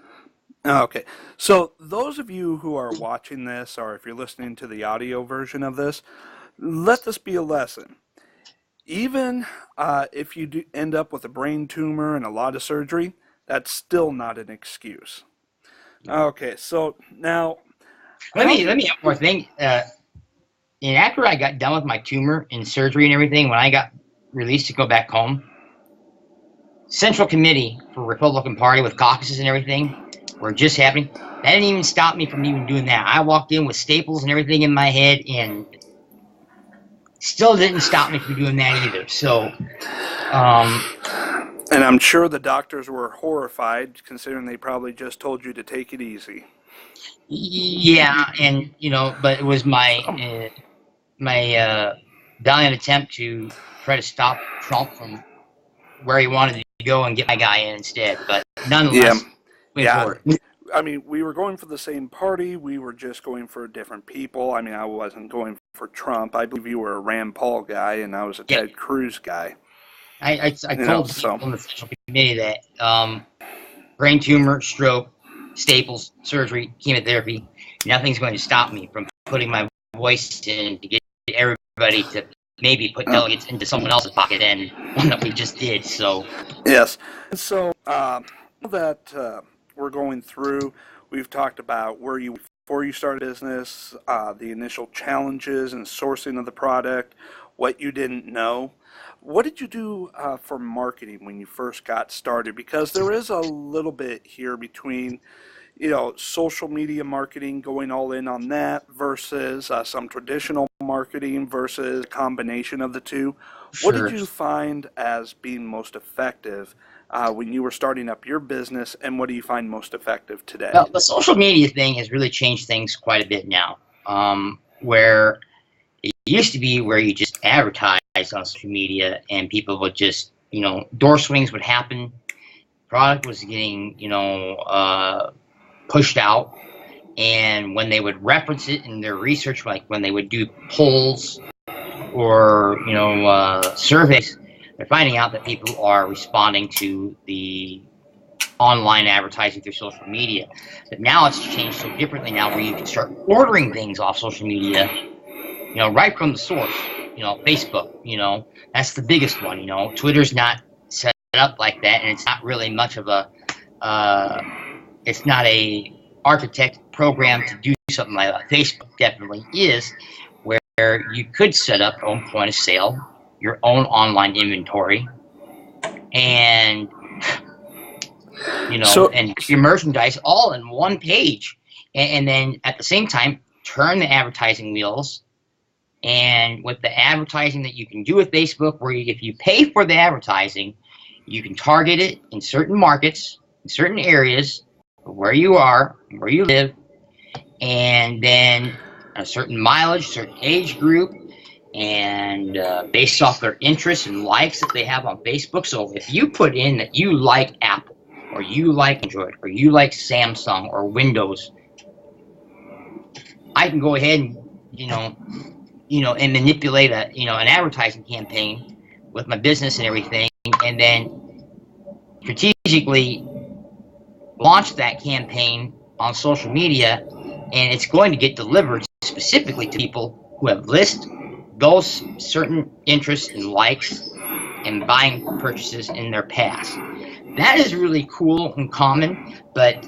Okay, so those of you who are watching this, or if you're listening to the audio version of this, let this be a lesson. Even if you do end up with a brain tumor and a lot of surgery, that's still not an excuse. Okay, so now let me add one more thing. And after I got done with my tumor and surgery and everything, when I got released to go back home, Central Committee for Republican Party with caucuses and everything were just happening. That didn't even stop me from even doing that. I walked in with staples and everything in my head, and still didn't stop me from doing that either. So, and I'm sure the doctors were horrified, considering they probably just told you to take it easy. Yeah, and but it was my valiant attempt to try to stop Trump from where he wanted to go and get my guy in instead. But nonetheless, yeah. I mean, we were going for the same party. We were just going for different people. I mean, I wasn't going for Trump. I believe you were a Rand Paul guy, and I was a Ted Cruz guy. I told the people in the Central Committee that brain tumor, stroke, staples, surgery, chemotherapy, nothing's going to stop me from putting my voice in to get everybody to maybe put delegates into someone else's pocket, and one that we just did. So yes, so that we're going through, we've talked about before you started business, the initial challenges and sourcing of the product, what you didn't know. What did you do for marketing when you first got started? Because there is a little bit here between social media marketing, going all in on that, versus some traditional marketing versus a combination of the two. Sure. What did you find as being most effective when you were starting up your business, and what do you find most effective today? Well, the social media thing has really changed things quite a bit now, where it used to be where you just advertised on social media and people would just, door swings would happen. Product was getting, pushed out, and when they would reference it in their research, like when they would do polls or surveys, they're finding out that people are responding to the online advertising through social media. But now it's changed so differently now, where you can start ordering things off social media, right from the source. Facebook, that's the biggest one. Twitter's not set up like that, and it's not really much of a it's not a architect program to do something like that. Facebook definitely is, where you could set up your own point of sale, your own online inventory, and and your merchandise all in one page, and then at the same time turn the advertising wheels. And with the advertising that you can do with Facebook, where if you pay for the advertising, you can target it in certain markets, in certain areas, where you are, where you live, and then a certain mileage, certain age group, and based off their interests and likes that they have on Facebook. So if you put in that you like Apple, or or you like Android, or you like Samsung or Windows, I can go ahead and, and manipulate an advertising campaign with my business and everything, and then strategically launch that campaign on social media, and it's going to get delivered specifically to people who have listed those certain interests and likes and buying purchases in their past. That is really cool and common, but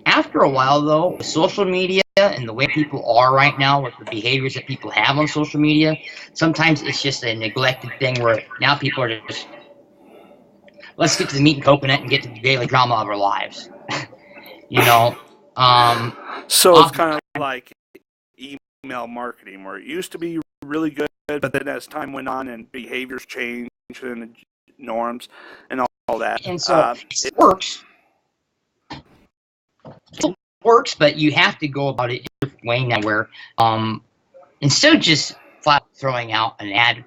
after a while, though, with social media and the way people are right now, with the behaviors that people have on social media, sometimes it's just a neglected thing where now people are just, let's get to the meat and coconut and get to the daily drama of our lives. So it's kind of like email marketing, where it used to be really good, but then as time went on and behaviors changed and norms and all that. And so it works. It works, but you have to go about it in a different way now, where instead of just flat throwing out an ad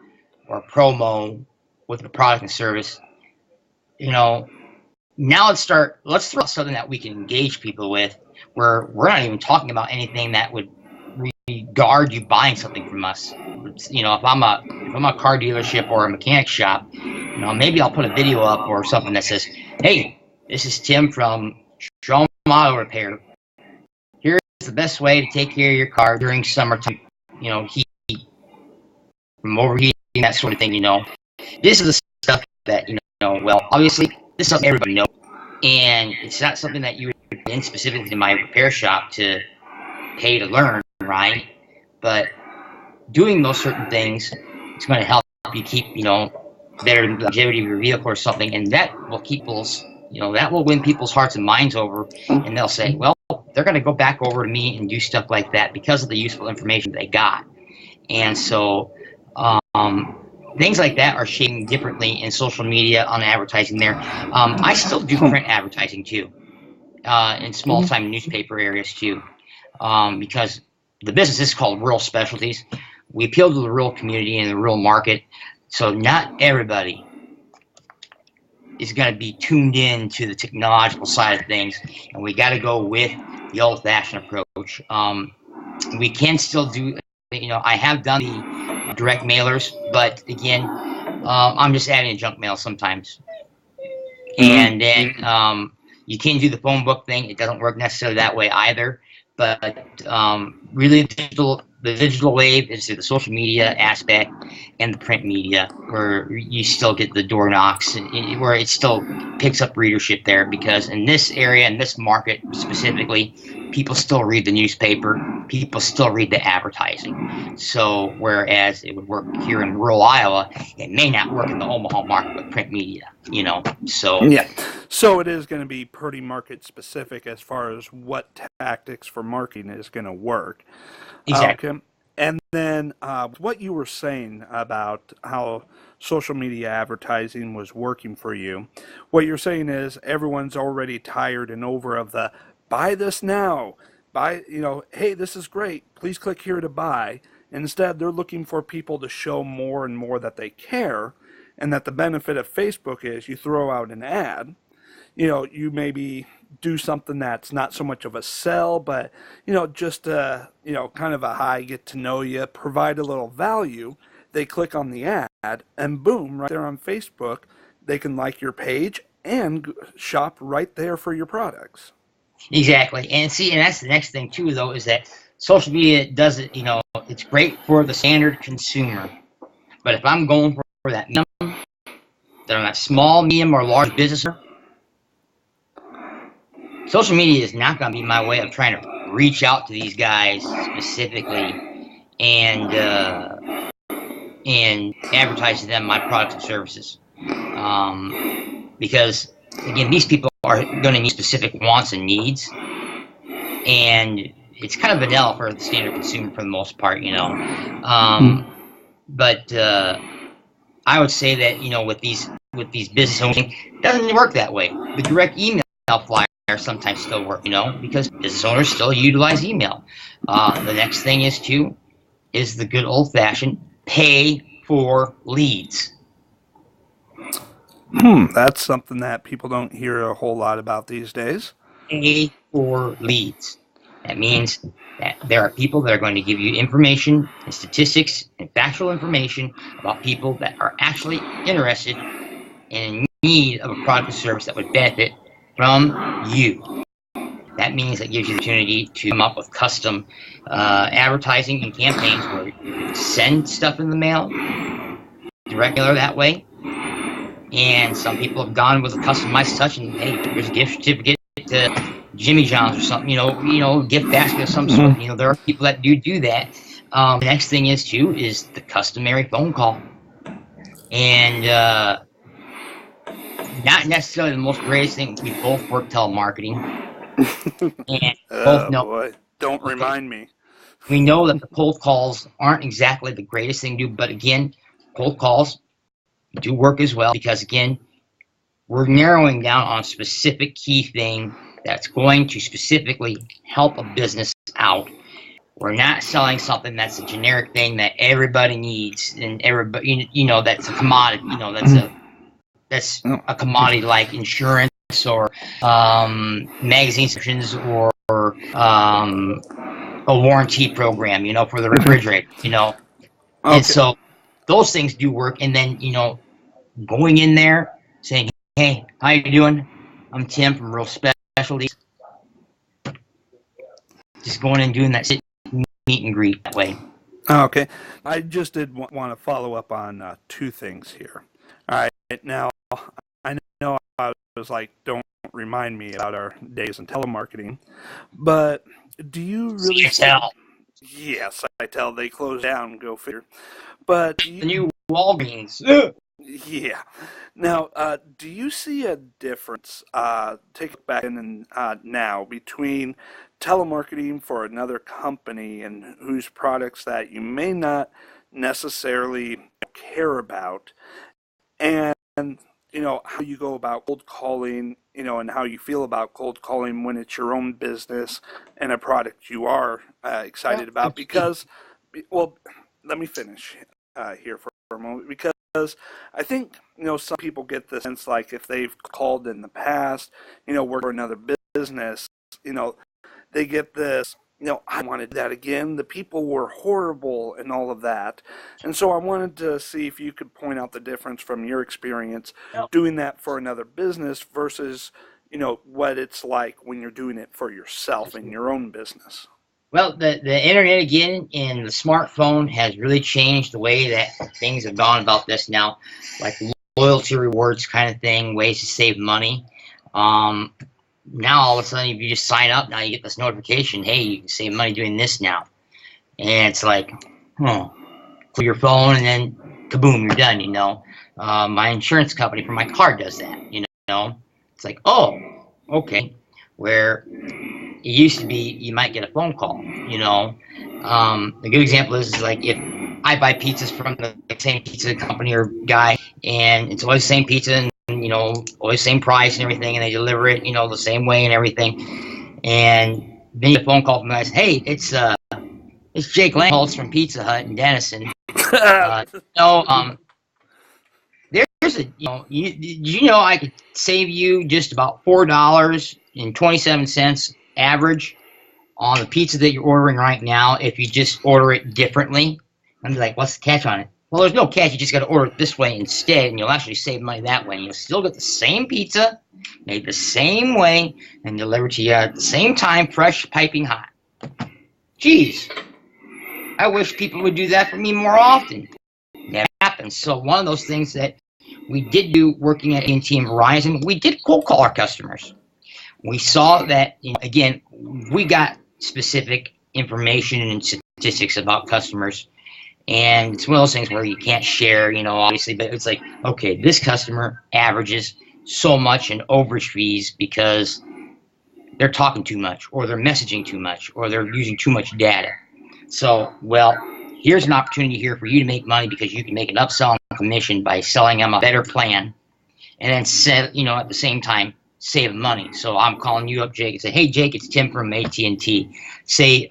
or a promo with a product and service, now let's throw out something that we can engage people with, where we're not even talking about anything that would regard you buying something from us. If I'm a car dealership or a mechanic shop, maybe I'll put a video up or something that says, "Hey, this is Tim from Schrum Auto Repair. Here's the best way to take care of your car during summertime, heat, from overheating, that sort of thing, This is the stuff that, well, obviously, this is something everybody knows, and it's not something that you would put in specifically to my repair shop to pay to learn, right? But doing those certain things, it's going to help you keep, better longevity of your vehicle or something, and that will keep that will win people's hearts and minds over, and they'll say, well, they're going to go back over to me and do stuff like that because of the useful information they got. And so things like that are shaping differently in social media, on advertising there. I still do print advertising too, in small-time newspaper areas too, because the business is called Rural Specialties. We appeal to the rural community and the rural market, so not everybody is going to be tuned in to the technological side of things, and we got to go with the old-fashioned approach. We can still do, I have done the direct mailers, but again, I'm just adding a junk mail sometimes. And then you can do the phone book thing. It doesn't work necessarily that way either, but really the digital wave is through the social media aspect and the print media, where you still get the door knocks, where it still picks up readership there, because in this area, in this market specifically, people still read the newspaper, people still read the advertising. So whereas it would work here in rural Iowa, it may not work in the Omaha market with print media, so. Yeah. So it is going to be pretty market specific as far as what tactics for marketing is going to work. Exactly. Okay. And then what you were saying about how social media advertising was working for you, what you're saying is everyone's already tired and over of the buy this now, hey, this is great, please click here to buy. Instead, they're looking for people to show more and more that they care, and that the benefit of Facebook is you throw out an ad, you maybe do something that's not so much of a sell, but, just kind of a hi, get to know you, provide a little value. They click on the ad, and boom, right there on Facebook, they can like your page and shop right there for your products. Exactly. And that's the next thing too, though, is that social media does it, it's great for the standard consumer. But if I'm going for that minimum, that I'm that small, medium, or large business, social media is not going to be my way of trying to reach out to these guys specifically and advertise to them my products and services. Because, again, these people are going to need specific wants and needs, and it's kind of vanilla for the standard consumer for the most part, But I would say that, with these business owners, it doesn't work that way. The direct email flyer sometimes still work, because business owners still utilize email. The next thing is the good old-fashioned pay for leads. That's something that people don't hear a whole lot about these days. Pay for leads. That means that there are people that are going to give you information and statistics and factual information about people that are actually interested and in need of a product or service that would benefit from you. That means that gives you the opportunity to come up with custom advertising and campaigns where you send stuff in the mail directly that way. And some people have gone with a customized touch, and hey, there's a gift certificate to Jimmy John's or something, gift basket of some sort. There are people that do that. The next thing is the customary phone call, and not necessarily the most greatest thing. We both work telemarketing, and both know. Boy, don't remind me. We know that the cold calls aren't exactly the greatest thing to do, but again, cold calls do work as well, because again, we're narrowing down on a specific key thing that's going to specifically help a business out. We're not selling something that's a generic thing that everybody needs, and everybody, that's a commodity. That's a commodity like insurance or magazine subscriptions or a warranty program, for the refrigerator, Okay. And so those things do work, and then going in there saying, "Hey, how you doing? I'm Tim from Real Specialties." Just going in and doing that meet and greet that way. Okay. I just did want to follow up on two things here. All right. Now, I know I was like, don't remind me about our days in telemarketing, but do you really tell? Yes, I tell. They close down, go figure. But the new Walgreens. Yeah. Now, do you see a difference, take it back in and now, between telemarketing for another company and whose products that you may not necessarily care about, and how you go about cold calling, and how you feel about cold calling when it's your own business and a product you are excited about? Because, well, let me finish here for a moment, because I think, some people get the sense like if they've called in the past, work for another business, they get this, I wanted that again. The people were horrible and all of that. And so I wanted to see if you could point out the difference from your experience doing that for another business versus, what it's like when you're doing it for yourself in your own business. Well, the internet again and the smartphone has really changed the way that things have gone about this now, like loyalty rewards kind of thing, ways to save money. Now all of a sudden, if you just sign up, now you get this notification, hey, you can save money doing this now. And it's like, pull your phone and then kaboom, you're done, My insurance company for my car does that, It's like, oh, okay. Where it used to be, you might get a phone call, A good example is like if I buy pizzas from the same pizza company or guy, and it's always the same pizza and, always same price and everything, and they deliver it, the same way and everything. And then you get a phone call from the guys, hey, it's Jake Langholtz from Pizza Hut in Denison. There's a, I could save you just about $4.27 average on the pizza that you're ordering right now if you just order it differently. I'm like, what's the catch on it? Well, there's no catch. You just got to order it this way instead, and you'll actually save money that way. And you'll still get the same pizza, made the same way, and delivered to you at the same time, fresh, piping hot. Jeez. I wish people would do that for me more often. Never happens. So one of those things that we did do working at AT&T and Verizon, we did cold call our customers. We saw that, again, we got specific information and statistics about customers. And it's one of those things where you can't share, obviously, but it's like, okay, this customer averages so much in overage fees because they're talking too much, or they're messaging too much, or they're using too much data. So, well, here's an opportunity here for you to make money because you can make an upsell and commission by selling them a better plan, and then at the same time save money. So I'm calling you up, Jake, and say, hey, Jake, it's Tim from AT&T. Say,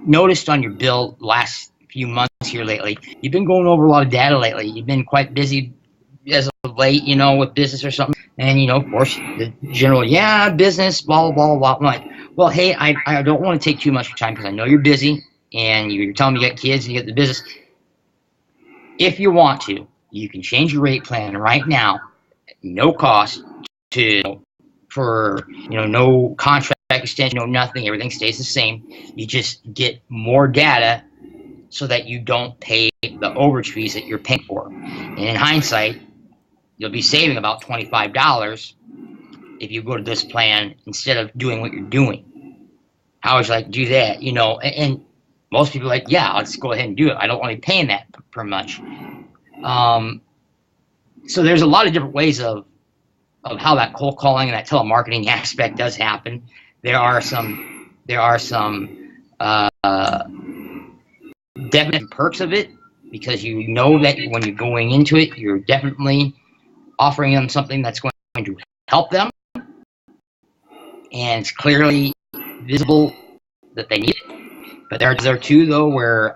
noticed on your bill last few months here lately, you've been going over a lot of data lately. You've been quite busy as of late, with business or something. And, of course, the general, yeah, business, blah, blah, blah, blah. I'm like, well, hey, I don't want to take too much time because I know you're busy and you're telling me you got kids and you got the business. If you want to, you can change your rate plan right now, no cost for no contract extension, no nothing. Everything stays the same. You just get more data so that you don't pay the overage fees that you're paying for. And in hindsight, you'll be saving about $25 if you go to this plan instead of doing what you're doing. How would you like to do that? And most people are like, yeah, let's go ahead and do it. I don't want to be paying that per much. So there's a lot of different ways of how that cold calling and that telemarketing aspect does happen. There are some definite perks of it, because you know that when you're going into it, you're definitely offering them something that's going to help them, and it's clearly visible that they need it. But there too, though, where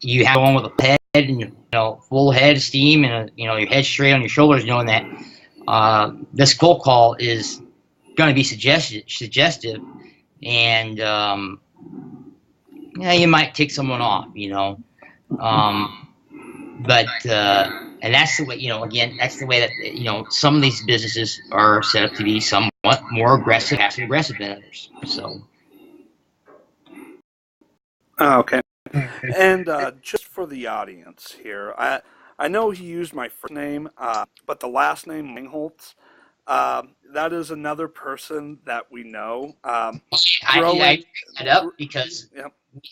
you have one with a head and full head of steam and your head straight on your shoulders, knowing that this cold call is going to be suggestive, and you might tick someone off, but and that's the way, again, that's the way that some of these businesses are set up to be somewhat more aggressive, passive aggressive than others. So. Okay. And just for the audience here, I know he used my first name, but the last name Langholtz, that is another person that we know. I bring that up because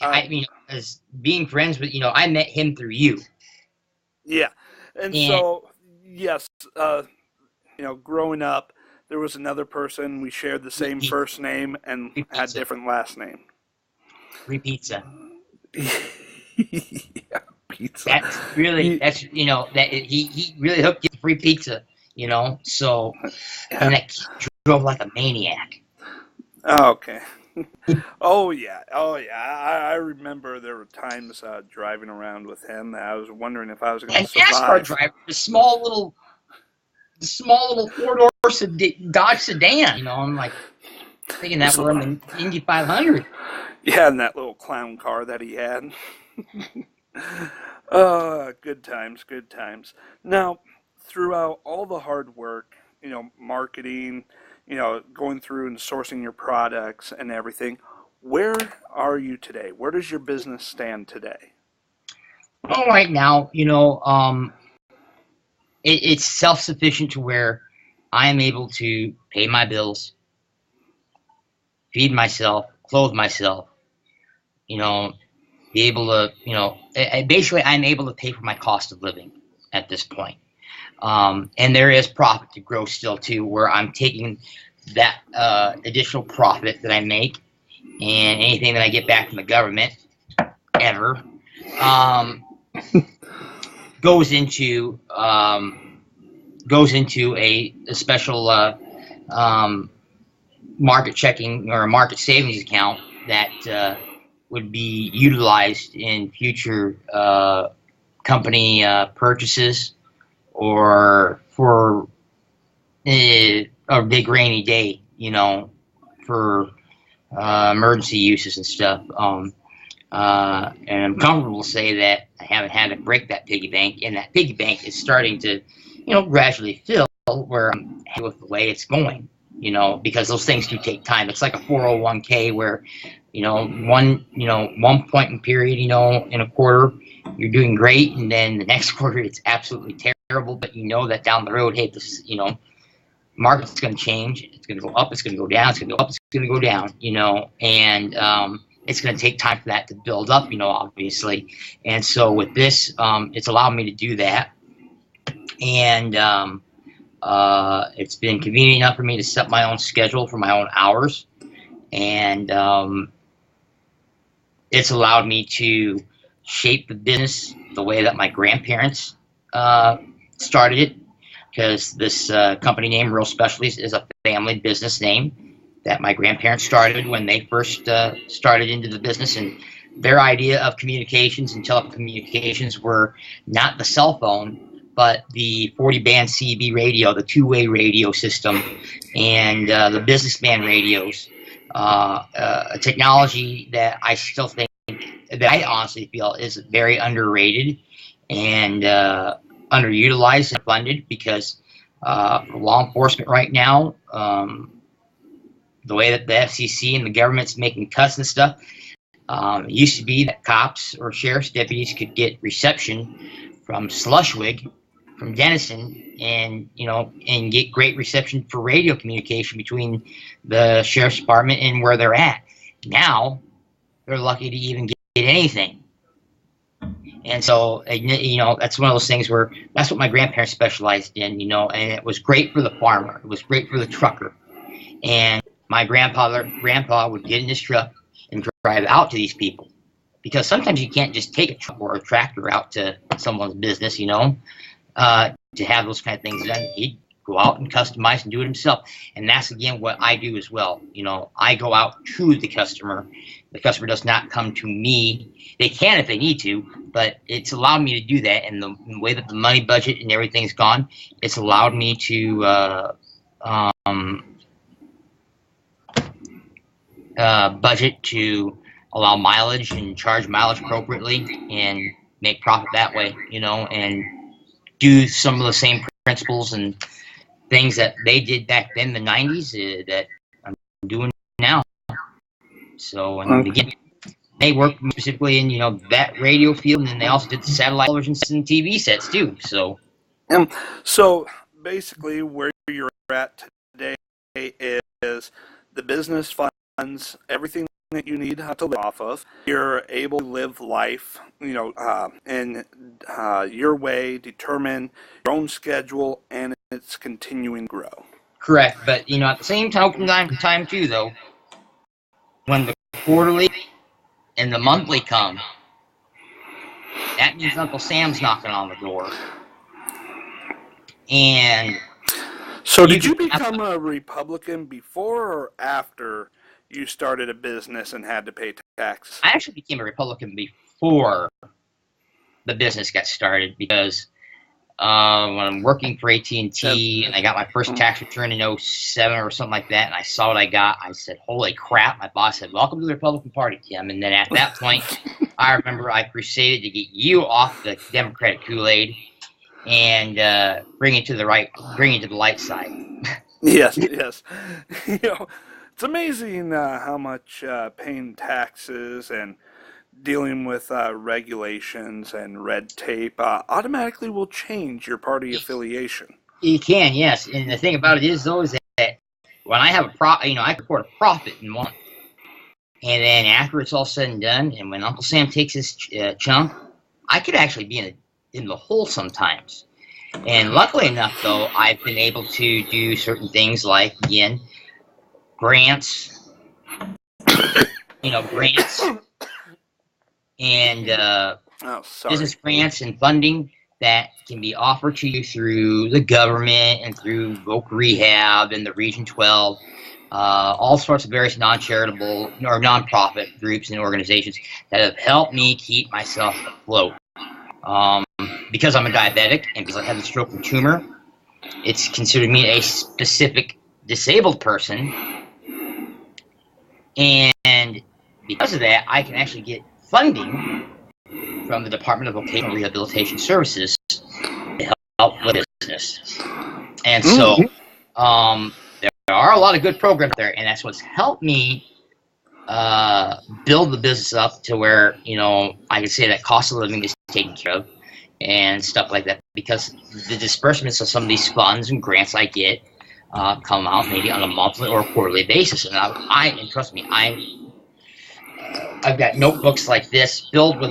as being friends with, I met him through you. Yeah, and so yes, growing up, there was another person. We shared the same first name and had different last name. Free pizza. Yeah, pizza. That he really hooked you with free pizza, so, and that drove like a maniac. Okay. Oh yeah. I remember there were times driving around with him that I was wondering if I was going to survive. NASCAR driver, the small little 4-door Dodge sedan, I'm like thinking that we're in the Indy 500. Yeah, and that little clown car that he had. Good times. Now, throughout all the hard work, marketing, going through and sourcing your products and everything, where are you today? Where does your business stand today? Well, right now, it's self-sufficient to where I am able to pay my bills, feed myself, clothe myself, be able to, basically I'm able to pay for my cost of living at this point. And there is profit to grow still too, where I'm taking that additional profit that I make and anything that I get back from the government ever goes into a special market checking or a market savings account that would be utilized in future company purchases or for a big rainy day, for emergency uses and stuff. And I'm comfortable to say that I haven't had to break that piggy bank, and that piggy bank is starting to, gradually fill where I'm happy with the way it's going, because those things do take time. It's like a 401k where, one point in period, in a quarter, you're doing great, and then the next quarter it's absolutely terrible, but that down the road, hey, this, market's going to change. It's going to go up. It's going to go down. It's going to go up. It's going to go down. And it's going to take time for that to build up. Obviously. And so with this, it's allowed me to do that, and it's been convenient enough for me to set my own schedule for my own hours, and it's allowed me to shape the business the way that my grandparents started it. Because this company name, Real Specialties, is a family business name that my grandparents started when they first started into the business. And their idea of communications and telecommunications were not the cell phone, but the 40-band CB radio, the two-way radio system, and the businessman radios. A technology that I still think, that I honestly feel is very underrated and underutilized and funded, because law enforcement right now, the way that the FCC and the government's making cuts and stuff, it used to be that cops or sheriff's deputies could get reception from Slushwig, from Denison, and get great reception for radio communication between the sheriff's department and where they're at. Now they're lucky to even get anything. And so, that's one of those things where that's what my grandparents specialized in, and it was great for the farmer. It was great for the trucker. And my grandpa would get in his truck and drive out to these people, because sometimes you can't just take a truck or a tractor out to someone's business, to have those kind of things done. He'd go out and customize and do it himself. And that's, again, what I do as well. I go out to the customer. The customer does not come to me. They can if they need to, but it's allowed me to do that. And the way that the money budget and everything's gone, it's allowed me to budget to allow mileage and charge mileage appropriately and make profit that way, and do some of the same principles and things that they did back then in the 90s that I'm doing now. So, and again, they work specifically in, that radio field, and then they also did the satellite television and TV sets too. So, so basically where you're at today is the business funds everything that you need to live off of. You're able to live life, in your way, determine your own schedule, and it's continuing to grow. Correct, but at the same time too, though, when the quarterly and the monthly come, that means Uncle Sam's knocking on the door. And so, did you become a Republican before or after you started a business and had to pay taxes? I actually became a Republican before the business got started, because when I'm working for AT&T and I got my first tax return in 07 or something like that, and I saw what I got, I said, holy crap. My boss said, welcome to the Republican Party, Tim. And then at that point, I remember I crusaded to get you off the Democratic Kool-Aid and bring it to the light side. Yes. It's amazing how much paying taxes and dealing with regulations and red tape automatically will change your party affiliation. You can, yes. And the thing about it is, though, is that when I have I report a profit in one, and then after it's all said and done, and when Uncle Sam takes his chunk, I could actually be in the hole sometimes. And luckily enough, though, I've been able to do certain things like, again, grants, and business grants and funding that can be offered to you through the government and through Voc Rehab and the Region 12, all sorts of various non-charitable or non-profit groups and organizations that have helped me keep myself afloat. Because I'm a diabetic and because I have the stroke and tumor, it's considered me a specific disabled person. And because of that, I can actually get funding from the Department of Vocational Rehabilitation Services to help with business. And so there are a lot of good programs there, and that's what's helped me build the business up to where, I can say that cost of living is taken care of and stuff like that, because the disbursements of some of these funds and grants I get come out maybe on a monthly or quarterly basis. And and trust me, I've got notebooks like this filled with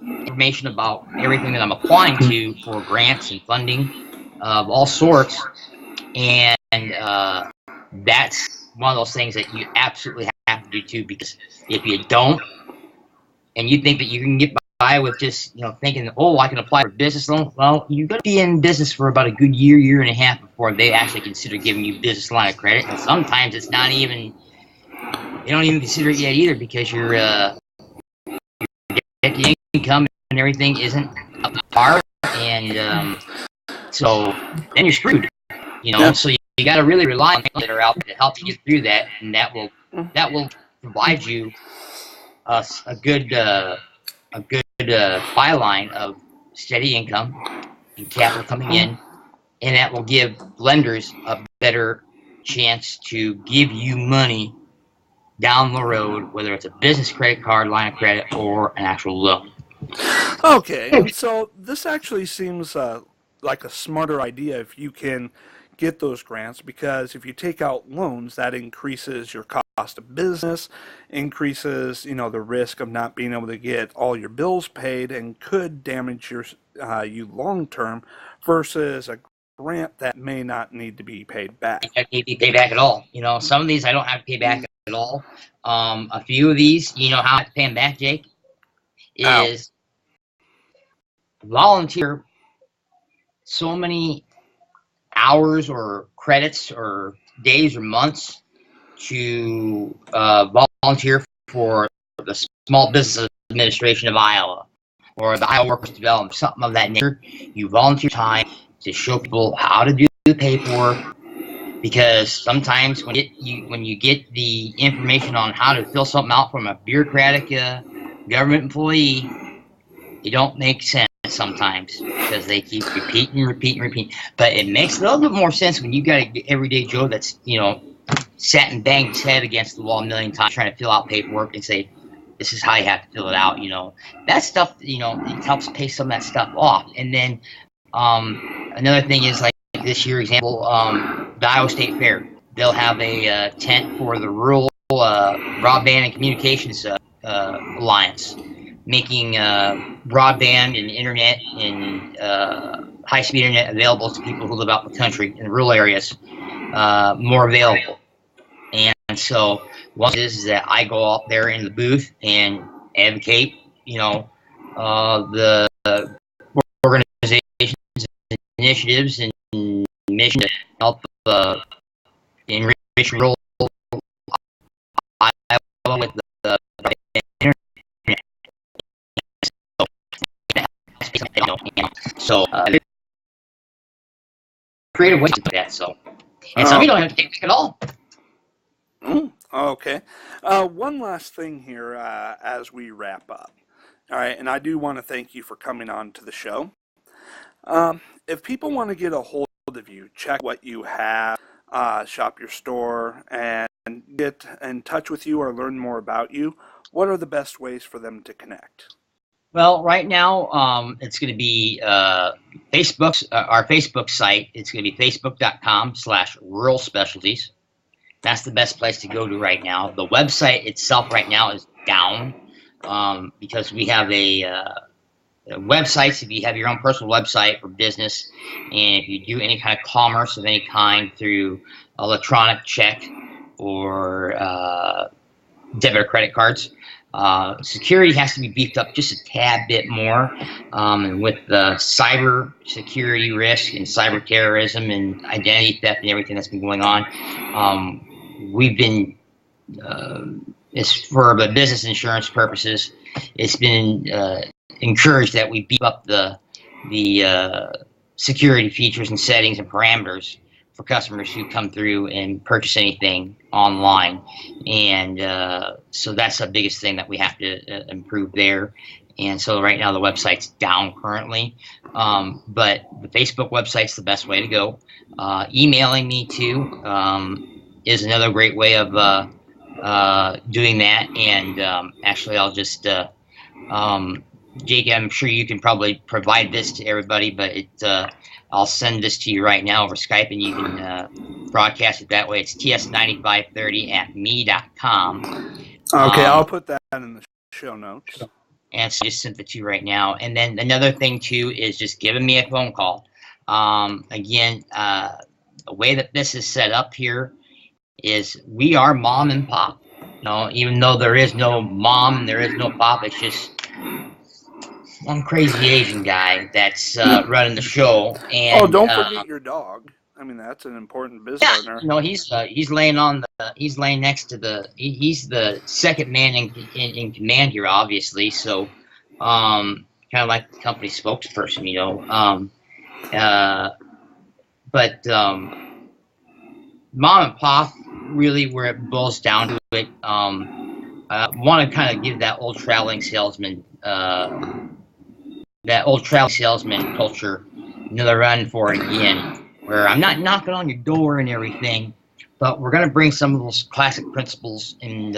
information about everything that I'm applying to for grants and funding of all sorts. And that's one of those things that you absolutely have to do too, because if you don't, and you think that you can get by with just thinking, oh, I can apply for a business loan, well, you're going to be in business for about a good year and a half before they actually consider giving you business line of credit. And sometimes it's not even, they don't even consider it yet either, because your income and everything isn't up to par, and so then you're screwed. Yeah. So you got to really rely on people that are out to help you get through that, and that will provide you a good byline of steady income and capital coming in, and that will give lenders a better chance to give you money down the road, whether it's a business credit card, line of credit, or an actual loan. Okay, and so this actually seems like a smarter idea if you can get those grants, because if you take out loans, that increases your cost of business, increases the risk of not being able to get all your bills paid, and could damage you long term, versus a grant that may not need to be paid back. I can't be paid back at all. Some of these I don't have to pay back at all. A few of these, how I have to pay them back, Jake, is volunteer so many hours or credits or days or months to volunteer for the Small Business Administration of Iowa or the Iowa Workers Development, something of that nature. You volunteer time to show people how to do the paperwork, because sometimes when you get the information on how to fill something out from a bureaucratic government employee, it don't make sense sometimes, because they keep repeating. But it makes a little bit more sense when you got an everyday Joe that's sat and banged his head against the wall a million times trying to fill out paperwork and say, this is how you have to fill it out. That stuff, it helps pay some of that stuff off. And then another thing is, like this year example, the Iowa State Fair, they'll have a tent for the Rural Broadband and Communications Alliance, making broadband and internet and high-speed internet available to people who live out in the country in the rural areas, more available. And so what it is that I go out there in the booth and advocate, the organizations, initiatives, and mission to help enrich rural Iowa with the internet. So creative ways to do that. So, and some of you don't have to take it at all. Okay. One last thing here as we wrap up. All right, and I do want to thank you for coming on to the show. If people want to get a hold of you, check what you have, shop your store, and get in touch with you or learn more about you, what are the best ways for them to connect? Well, right now, it's going to be Facebook's our Facebook site. It's going to be facebook.com/rural specialties. That's the best place to go to right now. The website itself right now is down because we have websites. If you have your own personal website for business, and if you do any kind of commerce of any kind through electronic check or debit or credit cards, security has to be beefed up just a tad bit more. And with the cyber security risk and cyber terrorism and identity theft and everything that's been going on, we've been, it's for the business insurance purposes, it's been encouraged that we beef up the security features and settings and parameters for customers who come through and purchase anything online. And so that's the biggest thing that we have to improve there. And so right now the website's down currently, but the Facebook website's the best way to go. Emailing me too is another great way of doing that. And actually I'll just, Jake, I'm sure you can probably provide this to everybody, but I'll send this to you right now over Skype, and you can broadcast it that way. It's ts9530@me.com. Okay, I'll put that in the show notes. And so I just sent it to you right now. And then another thing, too, is just giving me a phone call. Again, the way that this is set up here is we are mom and pop. Even though there is no mom and there is no pop, it's just one crazy Asian guy that's running the show. And don't forget your dog. I mean, that's an important business partner. He's laying next to he's the second man in command here, obviously. So kind of like the company spokesperson, uh, but mom and pop really where it boils down to it. Want to kind of give that old traveling salesman culture another run for it again, where I'm not knocking on your door and everything, but we're going to bring some of those classic principles and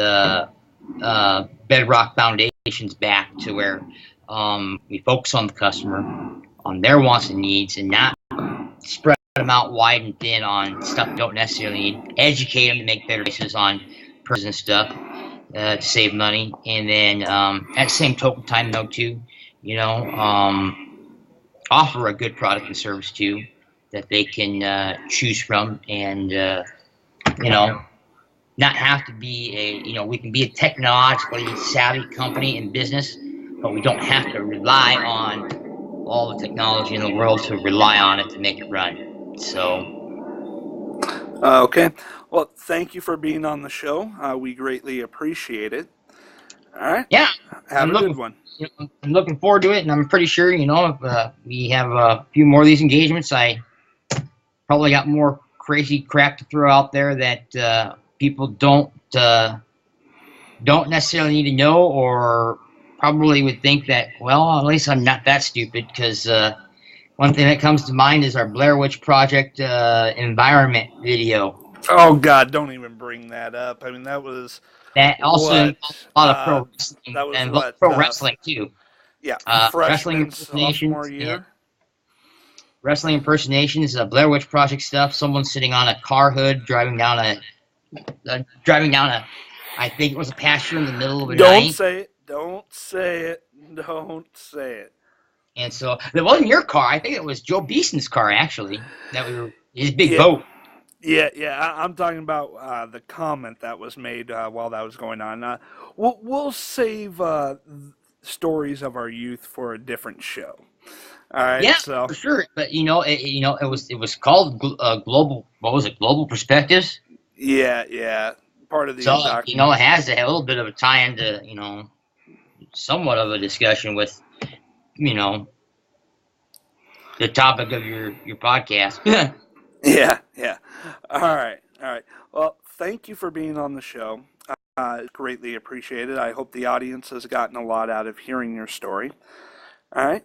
bedrock foundations back to where we focus on the customer, on their wants and needs, and not spread them out wide and thin on stuff they don't necessarily need. Educate them to make better choices on purchases and stuff to save money, and then at the same token time though too, you know, offer a good product and service too that they can choose from, and you know, not have to be we can be a technologically savvy company and business, but we don't have to rely on all the technology in the world to rely on it to make it run. So, Okay. Well, thank you for being on the show. We greatly appreciate it. All right. yeah, Have I'm a good looking, one. I'm looking forward to it, and I'm pretty sure, if we have a few more of these engagements, I probably got more crazy crap to throw out there that people don't necessarily need to know, or probably would think that, well, at least I'm not that stupid, because one thing that comes to mind is our Blair Witch Project environment video. Oh God, don't even bring that up. I mean, that was That also involved what a lot of pro wrestling, that was and what pro wrestling too. yeah, Wrestling freshman sophomore impersonations and year. wrestling impersonations, Blair Witch Project stuff. Someone sitting on a car hood driving down a, I think it was a pasture in the middle of the Don't night. say it. Don't say it. Don't say it. And so it wasn't your car. I think it was Joe Beeson's car, actually. His big Yeah, boat. yeah. I'm talking about the comment that was made while that was going on. We'll save stories of our youth for a different show. All right, Yeah, so for sure. But it was called global. What was it? Global Perspectives. yeah, part of the So indoctrination. it has a little bit of a tie into somewhat of a discussion with you know the topic of your podcast. Yeah. All right. Well, thank you for being on the show. Greatly appreciated. I hope the audience has gotten a lot out of hearing your story. All right.